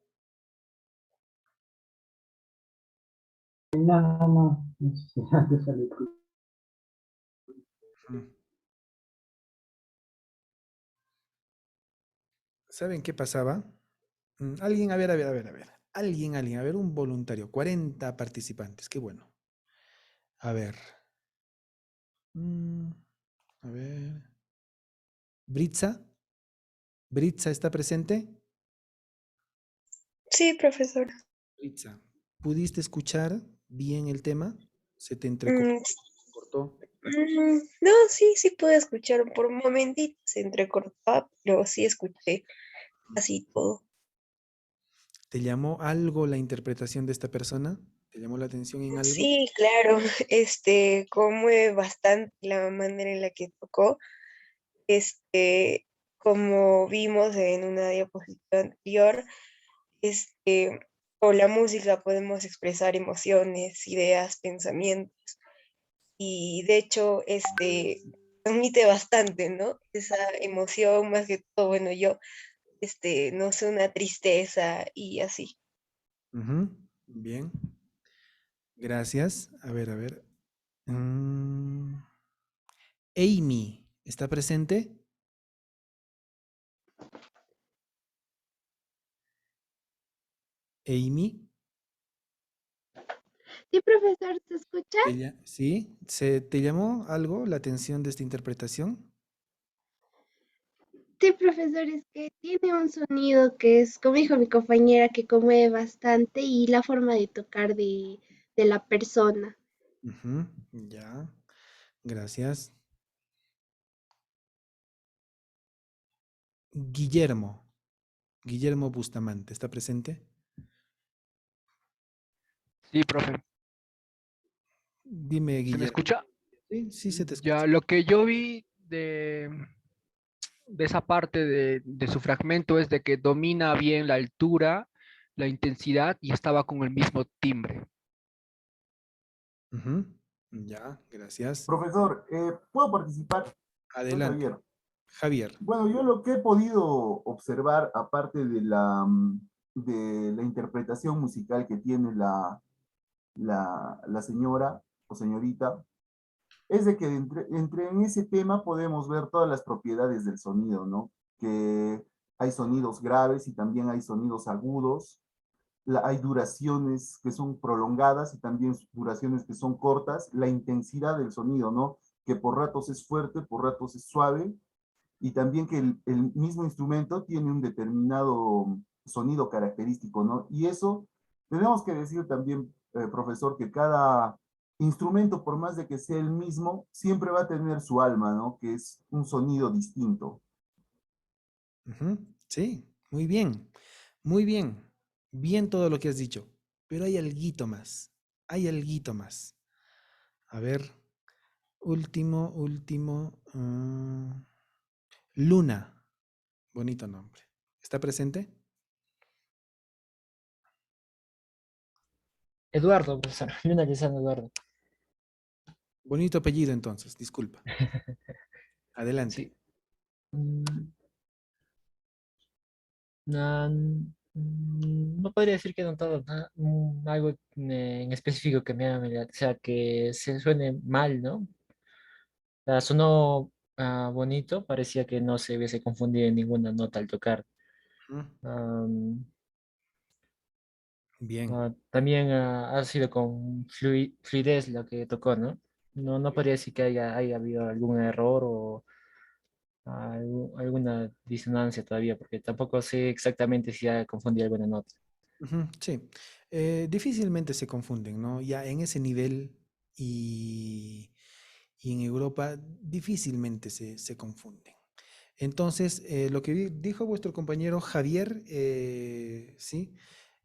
No, no, antes salió. Mm. ¿Saben qué pasaba? Alguien, a ver. Alguien, a ver, un voluntario. 40 participantes, qué bueno. A ver. A ver. Britza, Britza está presente. Sí, profesor. Britza, ¿pudiste escuchar bien el tema? ¿Se te Mm, entrecortó? no, sí, sí pude escuchar por un momentito, se entrecortaba, pero sí escuché casi todo. ¿Te llamó algo la interpretación de esta persona? ¿Te llamó la atención en algo? Sí, claro, conmueve bastante la manera en la que tocó. Como vimos en una diapositiva anterior, con la música podemos expresar emociones, ideas, pensamientos, y de hecho, transmite bastante, ¿no? Esa emoción, más que todo, bueno, yo, no sé, una tristeza y así. Ujú, bien, gracias. A ver, a ver. Mm, Amy, ¿está presente? Amy, Sí, profesor, ¿se escucha? ¿sí? ¿Te llamó algo la atención de esta interpretación? Sí, profesor, es que tiene un sonido que es, como dijo mi compañera, que conmueve bastante y la forma de tocar de la persona. Ujú, ya, gracias. Guillermo, Guillermo Bustamante, ¿está presente? Sí, profe. Dime, ¿Se me Guillermo. escucha? Sí, sí se te escucha. Ya, lo que yo vi de esa parte de su fragmento es de que domina bien la altura, la intensidad y estaba con el mismo timbre. Ujú, ya, gracias. Profesor, ¿puedo participar? Soy Adelante, Javier. Javier. Bueno, yo lo que he podido observar, aparte de de la interpretación musical que tiene la señora o señorita, es de que entre en ese tema podemos ver todas las propiedades del sonido, ¿no? Que hay sonidos graves y también hay sonidos agudos, hay duraciones que son prolongadas y también duraciones que son cortas, la intensidad del sonido, ¿no? Que por ratos es fuerte, por ratos es suave, y también que el mismo instrumento tiene un determinado sonido característico, ¿no? Y eso tenemos que decir también, profesor, que cada instrumento, por más de que sea el mismo, siempre va a tener su alma, ¿no? Que es un sonido distinto. Ujú, sí, muy bien, muy bien. Bien todo lo que has dicho, pero hay alguito más. Hay alguito más. A ver, último. Luna, bonito nombre. ¿Está presente? Eduardo, profesor. Luna Lizano Eduardo. Bonito apellido entonces, disculpa. Adelante. Sí. Mm, no podría decir que he notado algo en específico que me haga, o sea, que se suene mal, ¿no? O sea, sonó bonito, parecía que no se hubiese confundido en ninguna nota al tocar. Ujú, Am, bien. También ha sido con fluidez lo que tocó, ¿no? No podría decir que haya habido algún error o alguna disonancia todavía, porque tampoco sé exactamente si ha confundido alguna nota. Ujú, sí, difícilmente se confunden, ¿no? Ya en ese nivel y, y en Europa difícilmente se confunden. Entonces, lo que dijo vuestro compañero Javier, sí,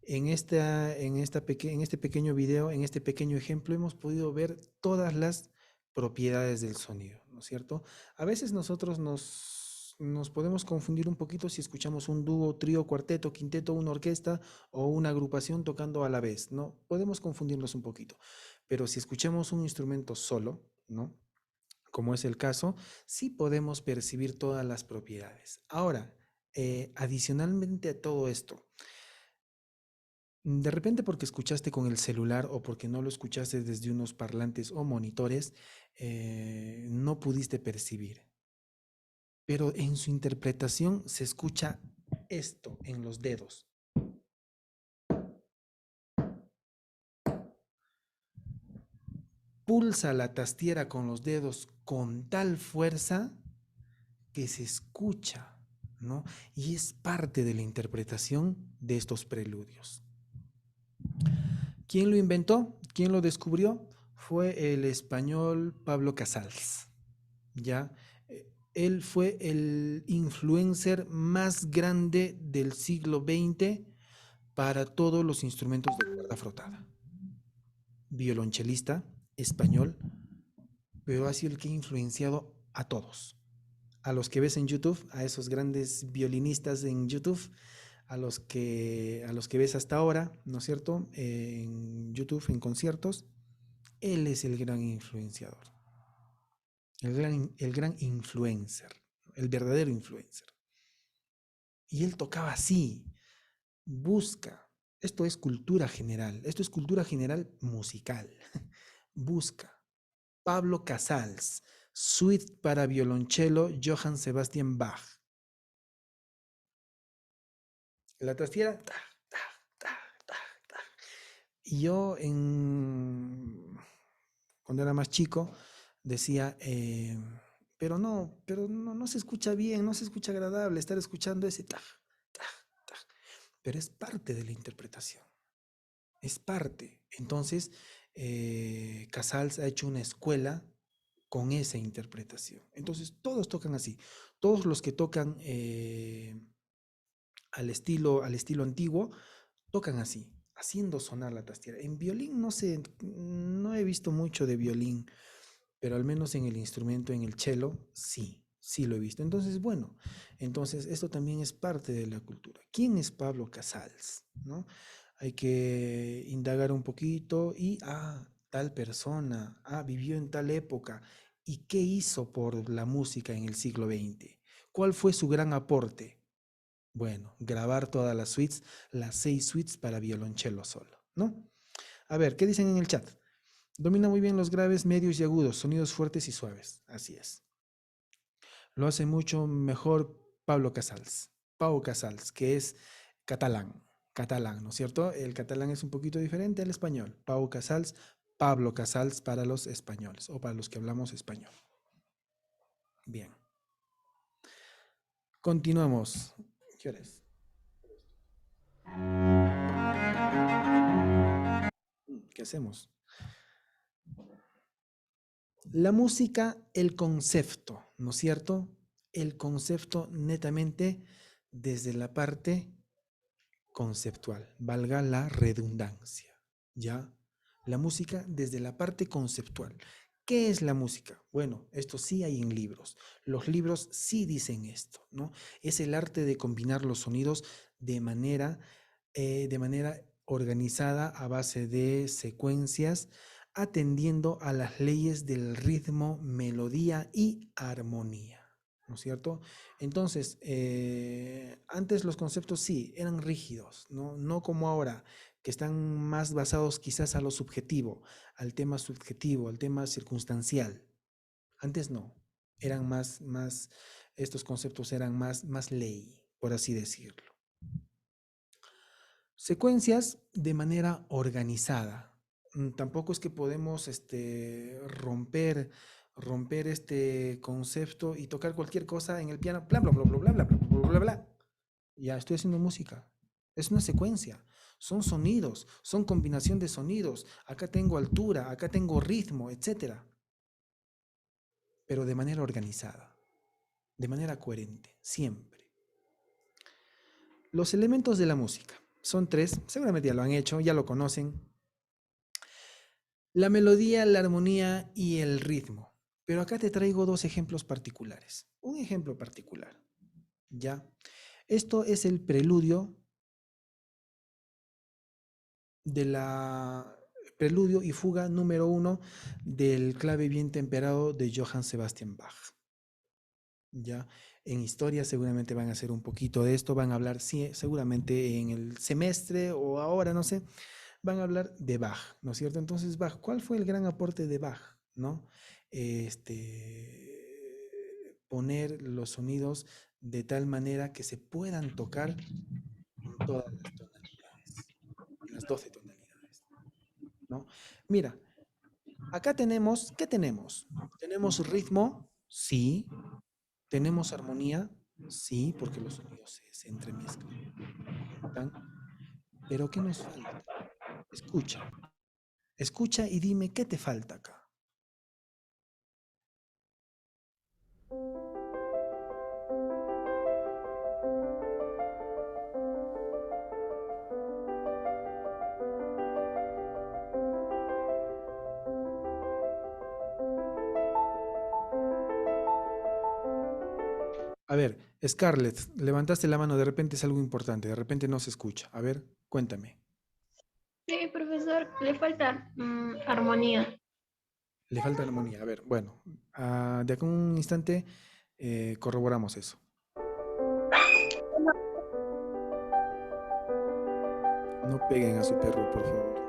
en este pequeño video, en este pequeño ejemplo, hemos podido ver todas las propiedades del sonido, ¿no es cierto? A veces nosotros nos podemos confundir un poquito si escuchamos un dúo, trío, cuarteto, quinteto, una orquesta o una agrupación tocando a la vez, ¿no? Podemos confundirnos un poquito, pero si escuchamos un instrumento solo, ¿no? Como es el caso, sí podemos percibir todas las propiedades. Ahora, adicionalmente a todo esto, de repente porque escuchaste con el celular o porque no lo escuchaste desde unos parlantes o monitores, no pudiste percibir. Pero en su interpretación se escucha esto en los dedos. Pulsa la tastiera con los dedos con tal fuerza que se escucha, ¿no? Y es parte de la interpretación de estos preludios. ¿Quién lo inventó? ¿Quién lo descubrió? Fue el español Pablo Casals, ¿ya? Él fue el influencer más grande del siglo XX para todos los instrumentos de cuerda frotada. Violonchelista español, pero ha sido el que ha influenciado a todos. A los que ves en YouTube, a esos grandes violinistas en YouTube, a los que ves hasta ahora, ¿no es cierto? En YouTube, en conciertos, él es el gran influenciador, el gran influencer, el verdadero influencer. Y él tocaba así, busca, esto es cultura general musical, busca. Pablo Casals, Suite para violonchelo, Johann Sebastian Bach. La trastiera, ta, ta, ta, ta, ta. Y yo cuando era más chico decía, pero no se escucha bien, no se escucha agradable estar escuchando ese taj, taj, taj. Pero es parte de la interpretación, es parte. Entonces, Casals ha hecho una escuela con esa interpretación. Entonces, todos tocan así. Todos los que tocan al estilo antiguo, tocan así, haciendo sonar la tastiera. En violín no sé, no he visto mucho de violín, pero al menos en el instrumento, en el cello, sí lo he visto. Entonces, bueno, entonces esto también es parte de la cultura. ¿Quién es Pablo Casals? ¿No? Hay que indagar un poquito y, tal persona, vivió en tal época. ¿Y qué hizo por la música en el siglo XX? ¿Cuál fue su gran aporte? Bueno, grabar todas las suites, las 6 suites para violonchelo solo, ¿no? A ver, ¿qué dicen en el chat? Domina muy bien los graves, medios y agudos, sonidos fuertes y suaves. Así es. Lo hace mucho mejor Pablo Casals. Pau Casals, que es catalán, ¿no es cierto? El catalán es un poquito diferente al español. Pau Casals, Pablo Casals para los españoles o para los que hablamos español. Bien. Continuamos. ¿Qué hora es? ¿Qué hacemos? La música, el concepto, ¿no es cierto? El concepto netamente desde la parte conceptual, valga la redundancia, ¿ya? La música desde la parte conceptual. ¿Qué es la música? Bueno, esto sí hay en libros. Los libros sí dicen esto, ¿no? Es el arte de combinar los sonidos de manera organizada a base de secuencias, atendiendo a las leyes del ritmo, melodía y armonía, ¿no es cierto? Entonces, antes los conceptos sí eran rígidos, no como ahora, que están más basados quizás a lo subjetivo, al tema subjetivo, al tema circunstancial. Antes no, eran estos conceptos eran más ley, por así decirlo. Secuencias de manera organizada. Tampoco es que podemos romper este concepto y tocar cualquier cosa en el piano, bla, bla, bla, bla, bla, bla, bla, bla, bla, bla. Ya estoy haciendo música. Es una secuencia. Son sonidos, son combinación de sonidos. Acá tengo altura, acá tengo ritmo, etc. Pero de manera organizada, de manera coherente, siempre. Los elementos de la música son 3, seguramente ya lo han hecho, ya lo conocen. La melodía, la armonía y el ritmo. Pero acá te traigo 2 ejemplos particulares. Un ejemplo particular, ¿ya? Esto es el preludio preludio y fuga número 1 del clave bien temperado de Johann Sebastian Bach. ¿Ya? En historia seguramente van a hacer un poquito de esto, van a hablar seguramente en el semestre o ahora, no sé, van a hablar de Bach, ¿no es cierto? Entonces, Bach, ¿cuál fue el gran aporte de Bach? ¿No? Poner los sonidos de tal manera que se puedan tocar en todas las tonalidades, en las 12 tonalidades, ¿no? Mira, acá tenemos, ¿qué tenemos? Tenemos ritmo, sí. ¿Tenemos armonía? Sí, porque los sonidos se entremezclan. Pero ¿qué nos falta? Escucha. Escucha y dime qué te falta acá. A ver, Scarlett, levantaste la mano, de repente es algo importante, de repente no se escucha. A ver, cuéntame. Sí, profesor, le falta armonía. Le falta armonía. A ver, bueno, de acá a un instante corroboramos eso. No peguen a su perro, por favor.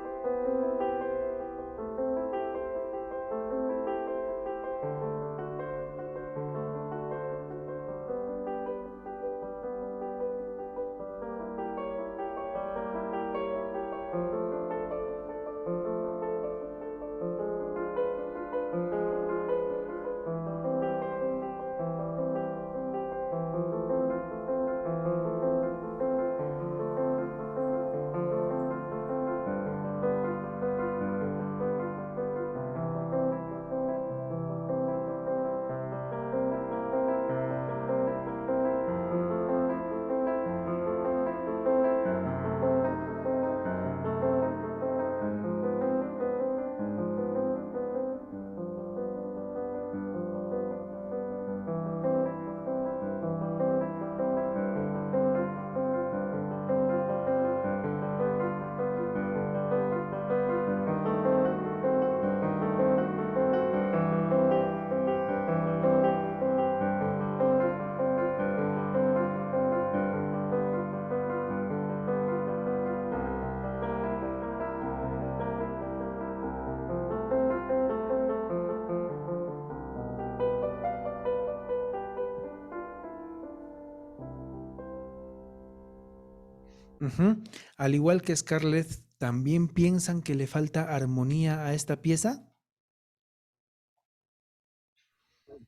Ujú. Al igual que Scarlett, ¿también piensan que le falta armonía a esta pieza?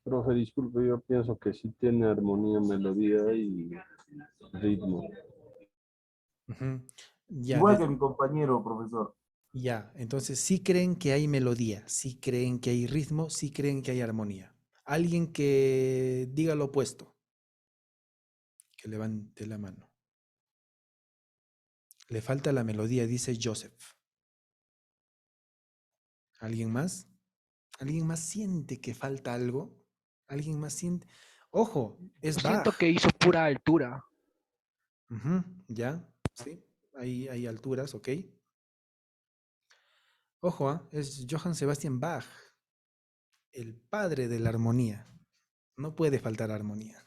Profe, disculpe, yo pienso que sí tiene armonía, melodía y ritmo. Ujú. Ya, Igual que mi compañero, profesor. ya, entonces sí creen que hay melodía, sí creen que hay ritmo, sí creen que hay armonía. Alguien que diga lo opuesto, que levante la mano. Le falta la melodía, dice Joseph. ¿Alguien más? ¿Alguien más siente que falta algo? ¿Alguien más siente? Ojo, es Yo siento Bach. que hizo pura altura. Ujú, ya, sí, hay alturas, ok. Ojo, es Johann Sebastian Bach, el padre de la armonía. No puede faltar armonía.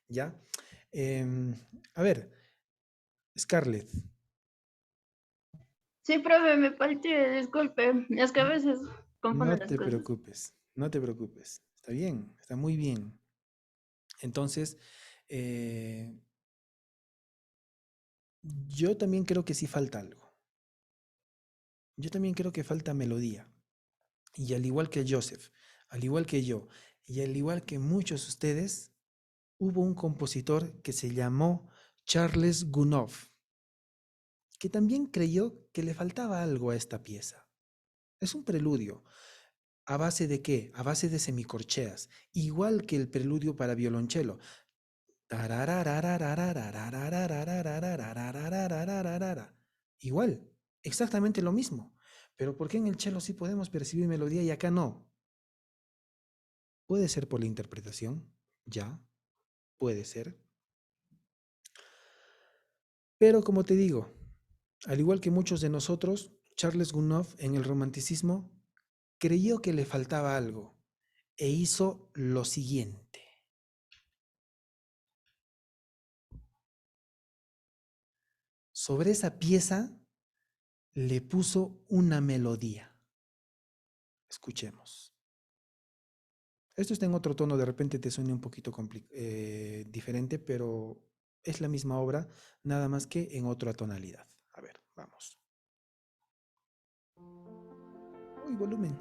¿Ya? Em, a ver, Scarlett, Sí, profe, me falté, disculpe. Es que a veces confundo no las te cosas. preocupes, no te preocupes. Está bien, está muy bien. Entonces, eh, yo también creo que sí falta algo. Yo también creo que falta melodía. Y al igual que Joseph, al igual que yo, y al igual que muchos de ustedes, hubo un compositor que se llamó Charles Gounod, que también creyó que le faltaba algo a esta pieza. Es un preludio. ¿A base de qué? A base de semicorcheas, igual que el preludio para violonchelo. Igual, exactamente lo mismo. Pero ¿por qué en el cello sí podemos percibir melodía y acá no? Puede ser por la interpretación, ya, puede ser. Pero como te digo, al igual que muchos de nosotros, Charles Gounod en el romanticismo creyó que le faltaba algo e hizo lo siguiente. Sobre esa pieza le puso una melodía. Escuchemos. Esto está en otro tono, de repente te suene un poquito diferente, pero es la misma obra, nada más que en otra tonalidad. A ver, vamos. Uy, volumen.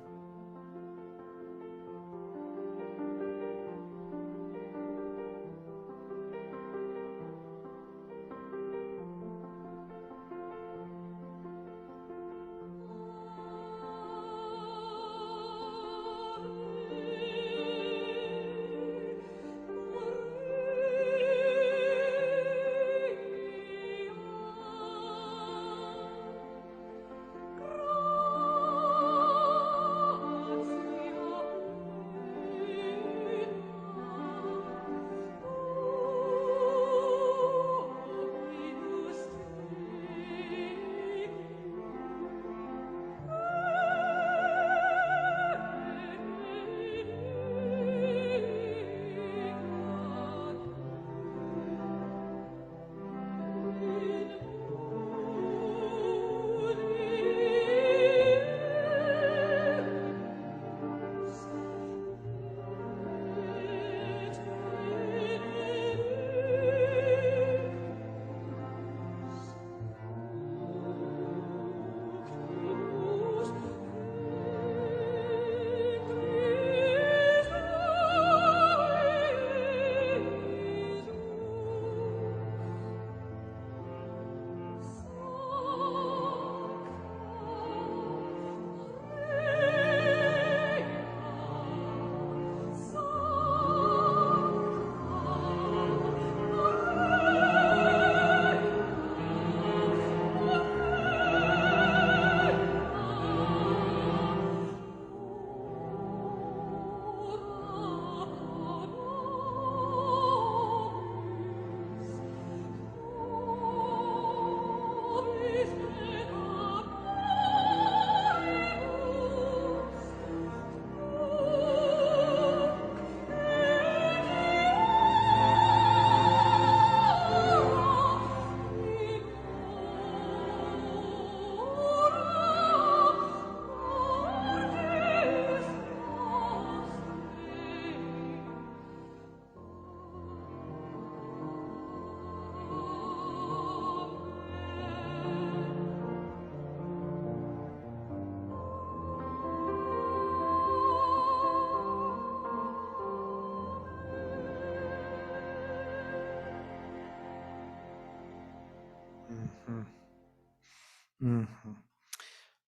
Ujú.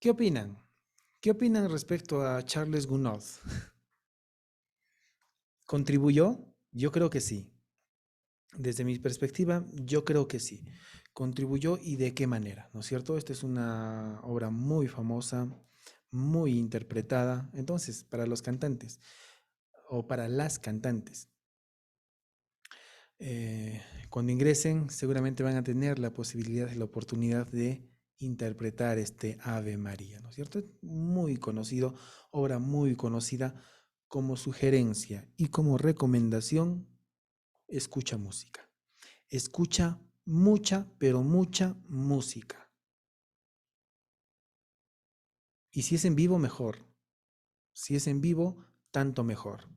¿Qué opinan? ¿Qué opinan respecto a Charles Gounod? ¿Contribuyó? Yo creo que sí. Desde mi perspectiva, yo creo que sí. Contribuyó y de qué manera, ¿no es cierto? Esta es una obra muy famosa, muy interpretada. Entonces, para los cantantes o para las cantantes, eh, cuando ingresen, seguramente van a tener la posibilidad y la oportunidad de interpretar este Ave María, ¿no es cierto? Es muy conocido, obra muy conocida. Como sugerencia y como recomendación, escucha música. Escucha mucha, pero mucha música. Y si es en vivo, mejor. Si es en vivo, tanto mejor.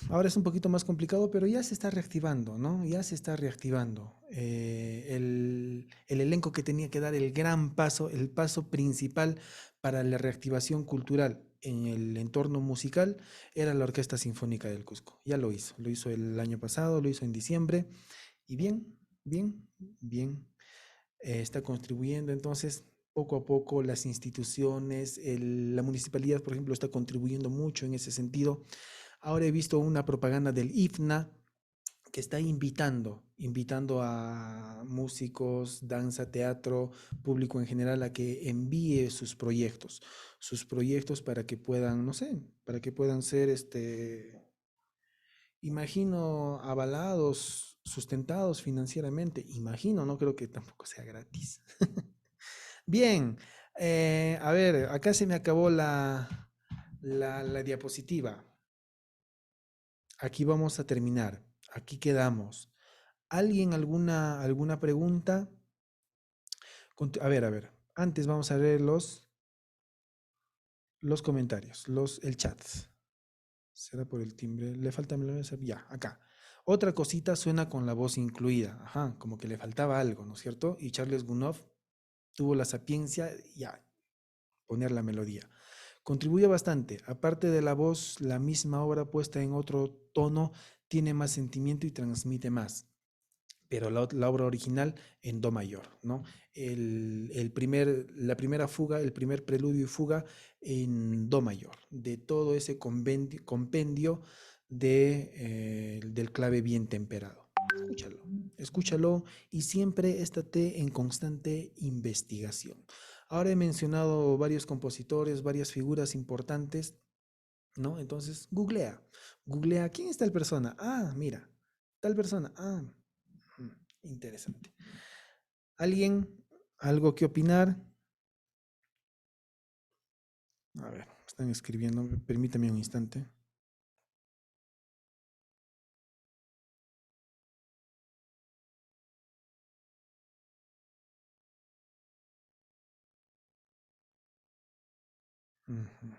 Ahora es un poquito más complicado, pero ya se está reactivando, ¿no? Ya se está reactivando. El elenco que tenía que dar el gran paso, el paso principal para la reactivación cultural en el entorno musical, era la Orquesta Sinfónica del Cusco. Ya lo hizo. Lo hizo el año pasado, lo hizo en diciembre. Y bien, bien, bien. Está contribuyendo. Entonces, poco a poco las instituciones, la municipalidad, por ejemplo, está contribuyendo mucho en ese sentido. Ahora he visto una propaganda del IFNA que está invitando a músicos, danza, teatro, público en general a que envíe sus proyectos para que puedan, no sé, para que puedan ser, imagino, avalados, sustentados financieramente. Imagino, no creo que tampoco sea gratis. Bien, a ver, acá se me acabó la diapositiva. Aquí vamos a terminar. Aquí quedamos. ¿Alguien alguna pregunta? A ver. Antes vamos a ver los comentarios, el chat. ¿Será por el timbre? Le falta ya, acá. Otra cosita suena con la voz incluida. Ajá, como que le faltaba algo, ¿no es cierto? Y Charles Gounod tuvo la sapiencia, ya, poner la melodía. Contribuye bastante. Aparte de la voz, la misma obra puesta en otro tono tiene más sentimiento y transmite más. Pero la obra original en do mayor, ¿no? La primera fuga, el primer preludio y fuga en do mayor, de todo ese compendio del clave bien temperado. Escúchalo, escúchalo y siempre estate en constante investigación. Ahora he mencionado varios compositores, varias figuras importantes, ¿no? Entonces, googlea, ¿quién es tal persona? Ah, mira, tal persona, ah, interesante. ¿Alguien? ¿Algo que opinar? A ver, están escribiendo, permítame un instante. Ujú.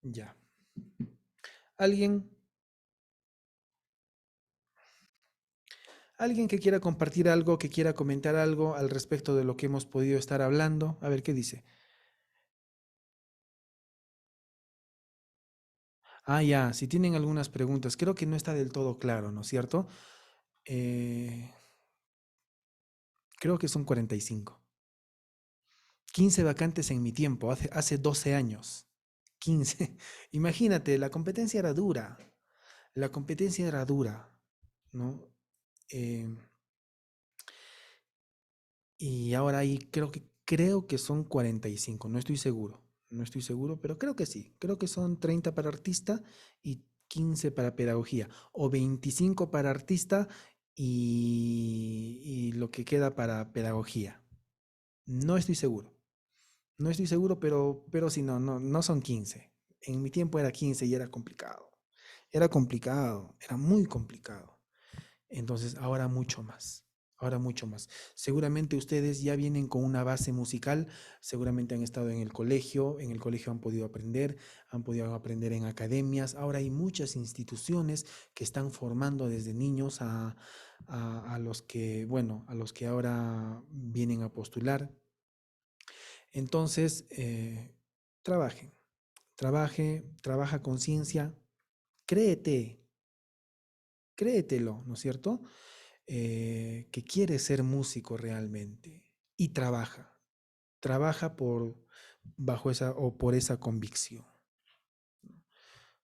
Ya. ¿Alguien? ¿Alguien que quiera compartir algo, que quiera comentar algo al respecto de lo que hemos podido estar hablando? A ver, ¿qué dice? Ah, ya, si tienen algunas preguntas, creo que no está del todo claro, ¿no es cierto? Eh, creo que son 45. 15 vacantes en mi tiempo, hace 12 años. 15. Imagínate, la competencia era dura. La competencia era dura, ¿no? Eh, y ahora ahí creo que son 45. No estoy seguro. No estoy seguro, pero creo que sí. Creo que son 30 para artista y 15 para pedagogía. O 25 para artista y lo que queda para pedagogía. No estoy seguro. No estoy seguro, pero sí, no son 15. En mi tiempo era 15 y era complicado. Era complicado, era muy complicado. Entonces, ahora mucho más. Ahora mucho más. Seguramente ustedes ya vienen con una base musical, seguramente han estado en el colegio han podido aprender en academias. Ahora hay muchas instituciones que están formando desde niños a los que, bueno, a los que ahora vienen a postular. Entonces, trabajen, trabaja con ciencia, créete, créetelo, ¿no es cierto? que quiere ser músico realmente y trabaja bajo esa o por esa convicción.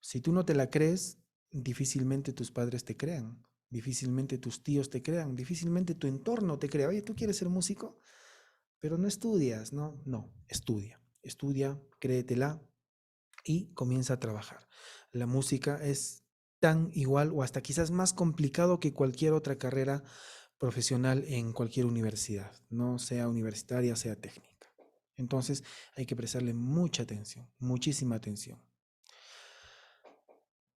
Si tú no te la crees, difícilmente tus padres te crean, difícilmente tus tíos te crean, difícilmente tu entorno te crea. Oye, ¿tú quieres ser músico? Pero no estudias, ¿no? No, estudia, créetela y comienza a trabajar. La música es tan igual o hasta quizás más complicado que cualquier otra carrera profesional en cualquier universidad, no sea universitaria, sea técnica. Entonces hay que prestarle mucha atención, muchísima atención.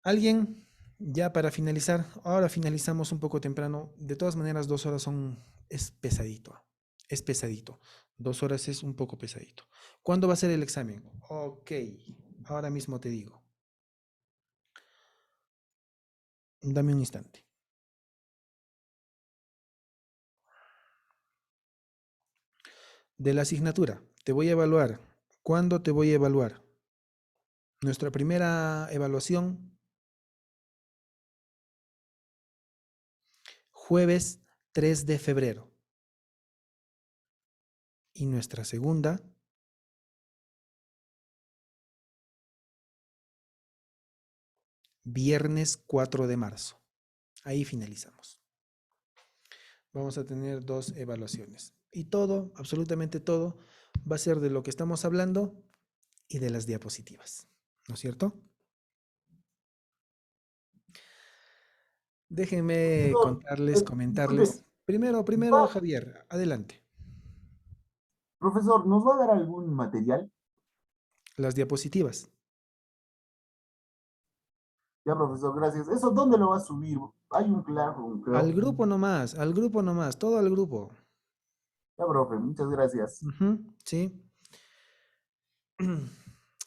¿Alguien? Ya para finalizar, ahora finalizamos un poco temprano. De todas maneras, 2 horas es pesadito. Es pesadito. 2 horas es un poco pesadito. ¿Cuándo va a ser el examen? Ok, ahora mismo te digo. Dame un instante. De la asignatura, te voy a evaluar. ¿Cuándo te voy a evaluar? Nuestra primera evaluación, jueves 3 de febrero. Y nuestra segunda, viernes 4 de marzo. Ahí finalizamos. Vamos a tener 2 evaluaciones. Y todo, absolutamente todo, va a ser de lo que estamos hablando y de las diapositivas. ¿No es cierto? Déjenme Profesor, contarles, disculpe, comentarles. Primero, va- Javier, adelante. profesor, ¿nos va a dar algún material? Las diapositivas. Ya, profesor, gracias. ¿Eso dónde lo va a subir? Hay un Al creo. grupo nomás, todo al grupo. Ya, profe, muchas gracias. Sí.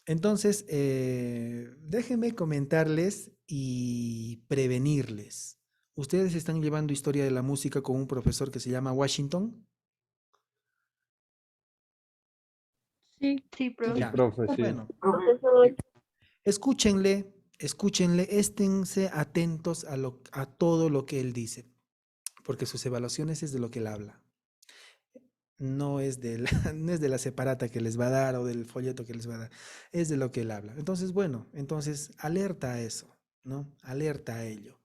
Entonces, déjenme comentarles y prevenirles. ¿Ustedes están llevando historia de la música con un profesor que se llama Washington? Sí, Sí, profe. Ya. profe, sí. Bueno, Profe, escúchenle, esténse atentos a todo lo que él dice, porque sus evaluaciones es de lo que él habla. No es no es de la separata que les va a dar o del folleto que les va a dar, es de lo que él habla. Entonces, bueno, alerta a eso, ¿no? Alerta a ello.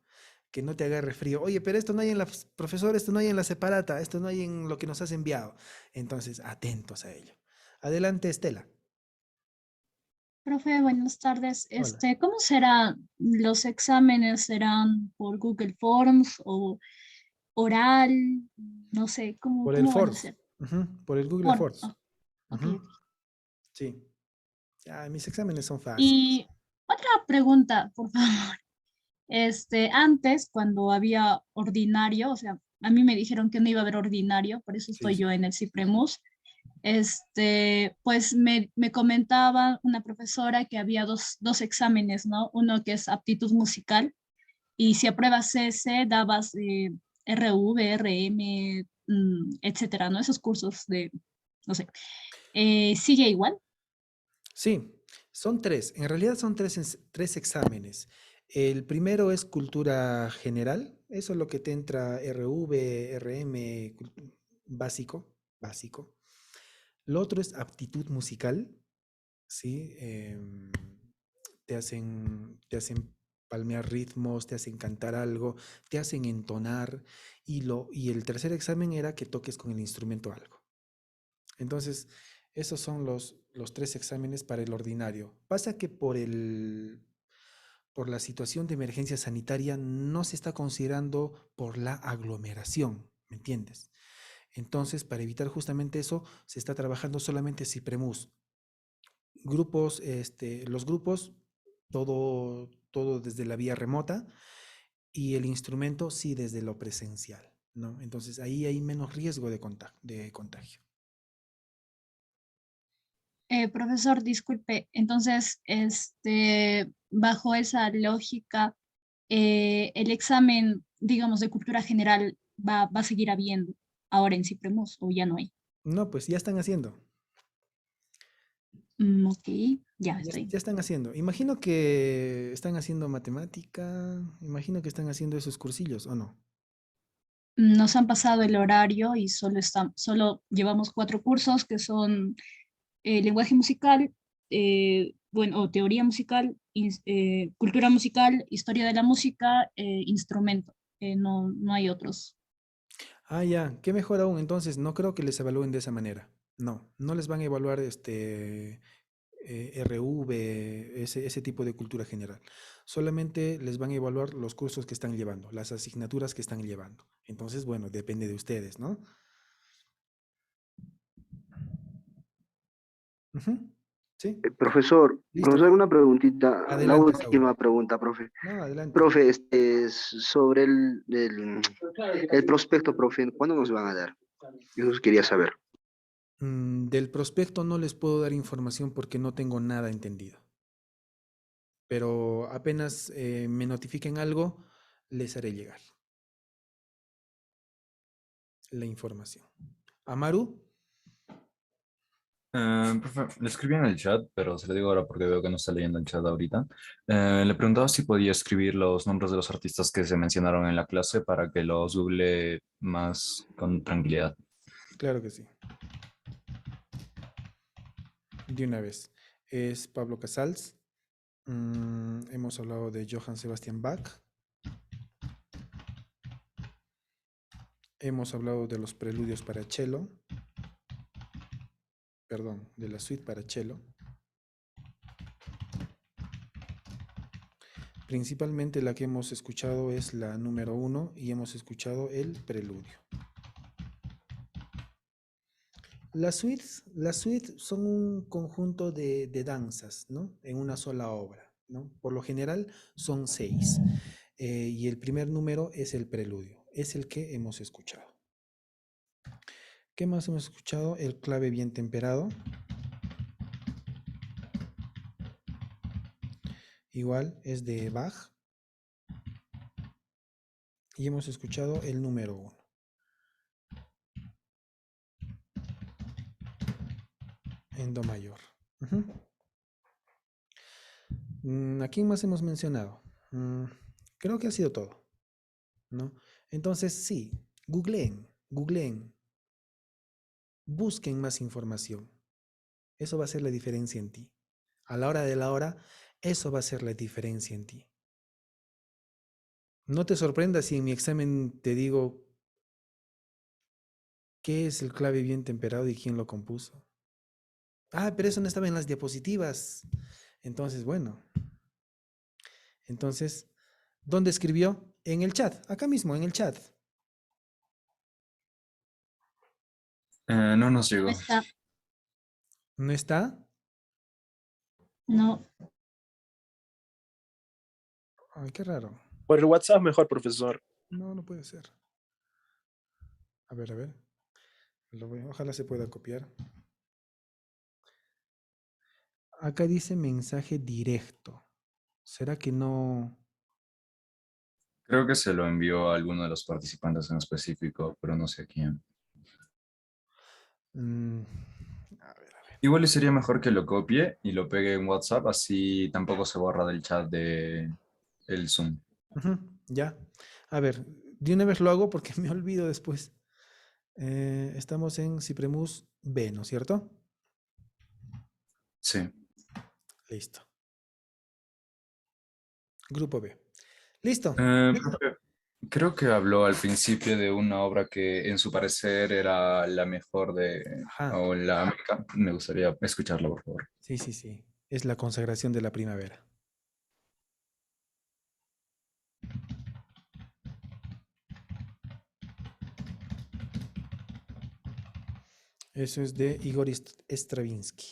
Que no te agarre frío. Oye, pero esto no hay profesor, esto no hay en la separata, esto no hay en lo que nos has enviado. Entonces, atentos a ello. Adelante, Estela. Profe, buenas tardes. Hola. ¿Cómo serán los exámenes? ¿Serán por Google Forms o oral? No sé, ¿cómo, Por el cómo van a Force. ser? Por el Google Forms. Force. Ok, Ujú. ok. Sí. Ya, mis exámenes son fáciles. Y otra pregunta, por favor. Antes, cuando había ordinario, o sea, a mí me dijeron que no iba a haber ordinario, por eso Sí, estoy sí. yo en el Cipremus. Pues me comentaba una profesora que había dos exámenes, ¿no? Uno que es aptitud musical y si apruebas ese, dabas RV, RM, etcétera, ¿no? Esos cursos de, no sé. ¿Sigue igual? Sí, son tres. En realidad son tres exámenes. El primero es cultura general. Eso es lo que te entra RV, RM, básico. Lo otro es aptitud musical, ¿sí? Te hacen palmear ritmos, te hacen cantar algo, te hacen entonar. Y el tercer examen era que toques con el instrumento algo. Entonces, esos son los tres exámenes para el ordinario. Pasa que por la situación de emergencia sanitaria no se está considerando por la aglomeración, ¿me entiendes? Entonces, para evitar justamente eso, se está trabajando solamente Cipremus. Grupos, los grupos, todo desde la vía remota y el instrumento sí desde lo presencial, ¿no? Entonces, ahí hay menos riesgo de contagio. Profesor, disculpe, entonces, bajo esa lógica, el examen, digamos, de cultura general va a seguir habiendo ahora en Cipremus o ya no hay. No, pues ya están haciendo. Ok, ya Ya, estoy. ya están haciendo. Imagino que están haciendo matemática, imagino que están haciendo esos cursillos, ¿o no? nos han pasado el horario y solo llevamos 4 cursos que son lenguaje musical, bueno, o teoría musical, cultura musical, historia de la música, instrumento. No hay otros. Ah, ya, qué mejor aún. Entonces, no creo que les evalúen de esa manera. No, no les van a evaluar RV, ese tipo de cultura general. Solamente les van a evaluar los cursos que están llevando, las asignaturas que están llevando. Entonces, bueno, depende de ustedes, ¿no? Ujú. ¿Sí? Listo. Profesor, una preguntita, la Adelante, Saúl. última pregunta, profe. No, adelante. Profe, sobre el prospecto, profe, ¿cuándo nos van a dar? Eso quería saber. Del prospecto no les puedo dar información porque no tengo nada entendido. Pero apenas me notifiquen algo, les haré llegar la información. Amaru, Profe, le escribí en el chat, pero se lo digo ahora porque veo que no está leyendo el chat ahorita. Le preguntaba si podía escribir los nombres de los artistas que se mencionaron en la clase para que los google más con tranquilidad. claro que sí. De una vez. Es Pablo Casals. Hemos hablado de Johann Sebastian Bach. Hemos hablado de los preludios para cello. Perdón, de la suite para cello. Principalmente la que hemos escuchado es la número 1 y hemos escuchado el preludio. Las suites son un conjunto de danzas, ¿no? En una sola obra, ¿no? Por lo general son 6. Y el primer número es el preludio, es el que hemos escuchado. ¿Qué más hemos escuchado? El clave bien temperado. Igual es de Bach. Y hemos escuchado el número 1. En do mayor. ¿A quién más hemos mencionado? Creo que ha sido todo, ¿no? Entonces, sí, googleen, busquen más información. Eso va a ser la diferencia en ti. A la hora de la hora, eso va a ser la diferencia en ti. No te sorprendas si en mi examen te digo qué es el clave bien temperado y quién lo compuso. Ah, pero eso no estaba en las diapositivas. Entonces, bueno. Entonces, ¿dónde escribió? En el chat, acá mismo, en el chat. No nos llegó. No está. ¿No está? No. Ay, qué raro. Por el WhatsApp mejor, profesor. No, no puede ser. A ver. Ojalá se pueda copiar. Acá dice mensaje directo. ¿Será que no? Creo que se lo envió a alguno de los participantes en específico, pero no sé a quién. A ver. Igual y sería mejor que lo copie y lo pegue en WhatsApp, así tampoco se borra del chat de el Zoom. Ya. A ver, de una vez lo hago porque me olvido después. Estamos en Cipremus B, ¿no es cierto? Sí. Listo. Grupo B. Listo. Profe, creo que habló al principio de una obra que en su parecer era la mejor o la única. Me gustaría escucharla, por favor. Sí. Es la consagración de la primavera. Eso es de Igor Stravinsky.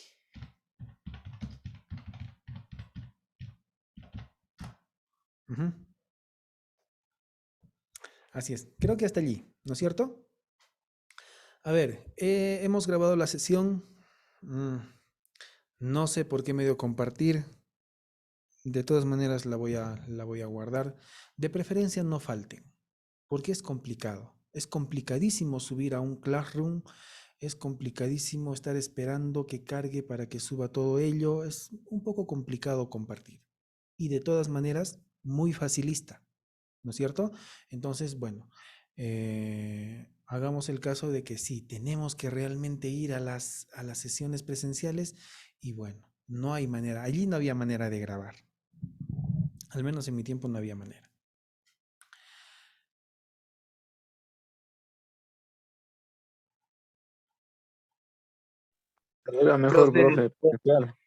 Así es. Creo que hasta allí, ¿no es cierto? A ver, hemos grabado la sesión. No sé por qué medio compartir. De todas maneras la voy a guardar. De preferencia no falten, porque es complicado. Es complicadísimo subir a un Classroom. Es complicadísimo estar esperando que cargue para que suba todo ello. Es un poco complicado compartir. Y de todas maneras, muy facilista, ¿no es cierto? Entonces, bueno, hagamos el caso de que sí, tenemos que realmente ir a las sesiones presenciales y bueno, no hay manera, allí no había manera de grabar. Al menos en mi tiempo no había manera. Era mejor, Profe, profe, claro.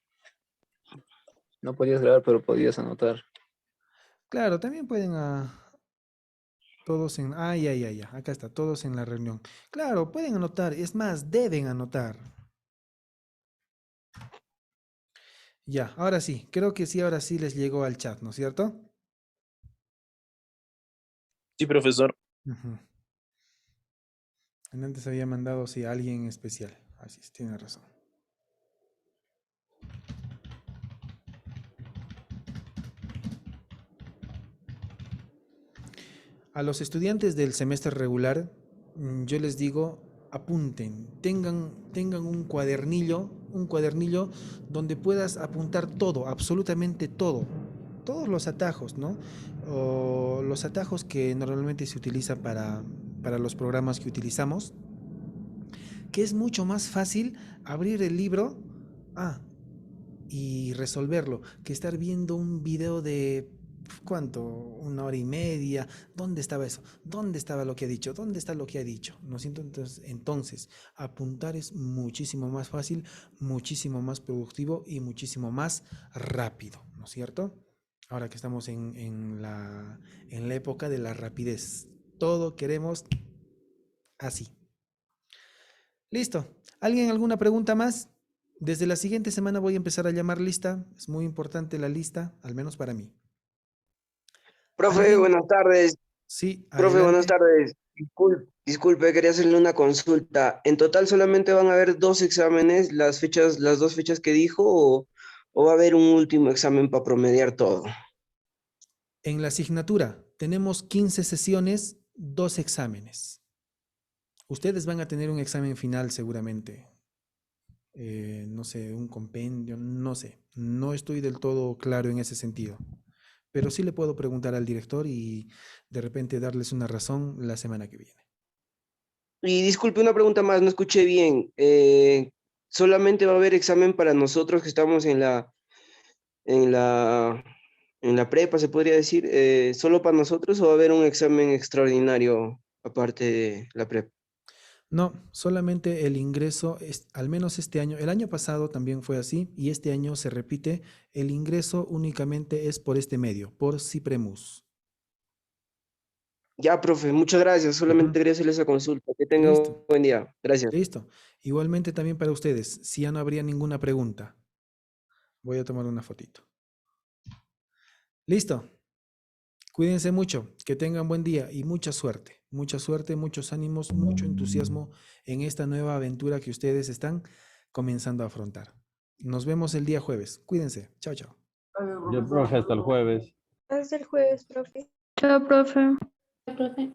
No podías grabar, pero podías anotar. Claro, también pueden todos en... Ah, ya, acá está, todos en la reunión. Claro, pueden anotar, es más, deben anotar. Ya, ahora sí, creo que sí, ahora sí les llegó al chat, ¿no es cierto? Sí, profesor. Ujú. Antes había mandado, sí, a alguien especial. Así es, tiene razón. A los estudiantes del semestre regular, yo les digo, apunten, tengan un cuadernillo donde puedas apuntar todo, absolutamente todo, todos los atajos, ¿no? O los atajos que normalmente se utilizan para los programas que utilizamos, que es mucho más fácil abrir el libro, y resolverlo, que estar viendo un video de, ¿cuánto? 1 hora y media. ¿Dónde estaba eso? ¿Dónde estaba lo que ha dicho? ¿Dónde está lo que ha dicho? ¿No es cierto? Entonces, apuntar es muchísimo más fácil, muchísimo más productivo y muchísimo más rápido, ¿no es cierto? Ahora que estamos en la época de la rapidez, todo queremos así. Listo. ¿Alguien alguna pregunta más? Desde la siguiente semana voy a empezar a llamar lista. Es muy importante la lista, al menos para mí. Profe, ¿Alguien? buenas tardes. Sí, Profe, buenas adelante. tardes. Disculpe, quería hacerle una consulta. ¿En total solamente van a haber 2 exámenes, las 2 fechas que dijo, o va a haber un último examen para promediar todo? En la asignatura tenemos 15 sesiones, 2 exámenes. Ustedes van a tener un examen final seguramente. No sé, un compendio, no sé. No estoy del todo claro en ese sentido. Pero sí le puedo preguntar al director y de repente darles una razón la semana que viene. Y disculpe, una pregunta más, no escuché bien. ¿Solamente va a haber examen para nosotros que estamos en la, en la prepa, se podría decir? ¿Solo para nosotros o va a haber un examen extraordinario aparte de la prepa? No, solamente el ingreso, al menos este año, el año pasado también fue así y este año se repite, el ingreso únicamente es por este medio, por Cipremus. Ya, profe, muchas gracias. Solamente quería hacerle esa consulta. Que tenga Listo, un buen día. Gracias. listo. Igualmente también para ustedes, si ya no habría ninguna pregunta, voy a tomar una fotito. Listo. Cuídense mucho, que tengan buen día y mucha suerte, muchos ánimos, mucho entusiasmo en esta nueva aventura que ustedes están comenzando a afrontar. Nos vemos el día jueves. Cuídense. Chao, chao. Ya, profe, hasta el jueves. Hasta el jueves, profe. Chao, profe. Profe.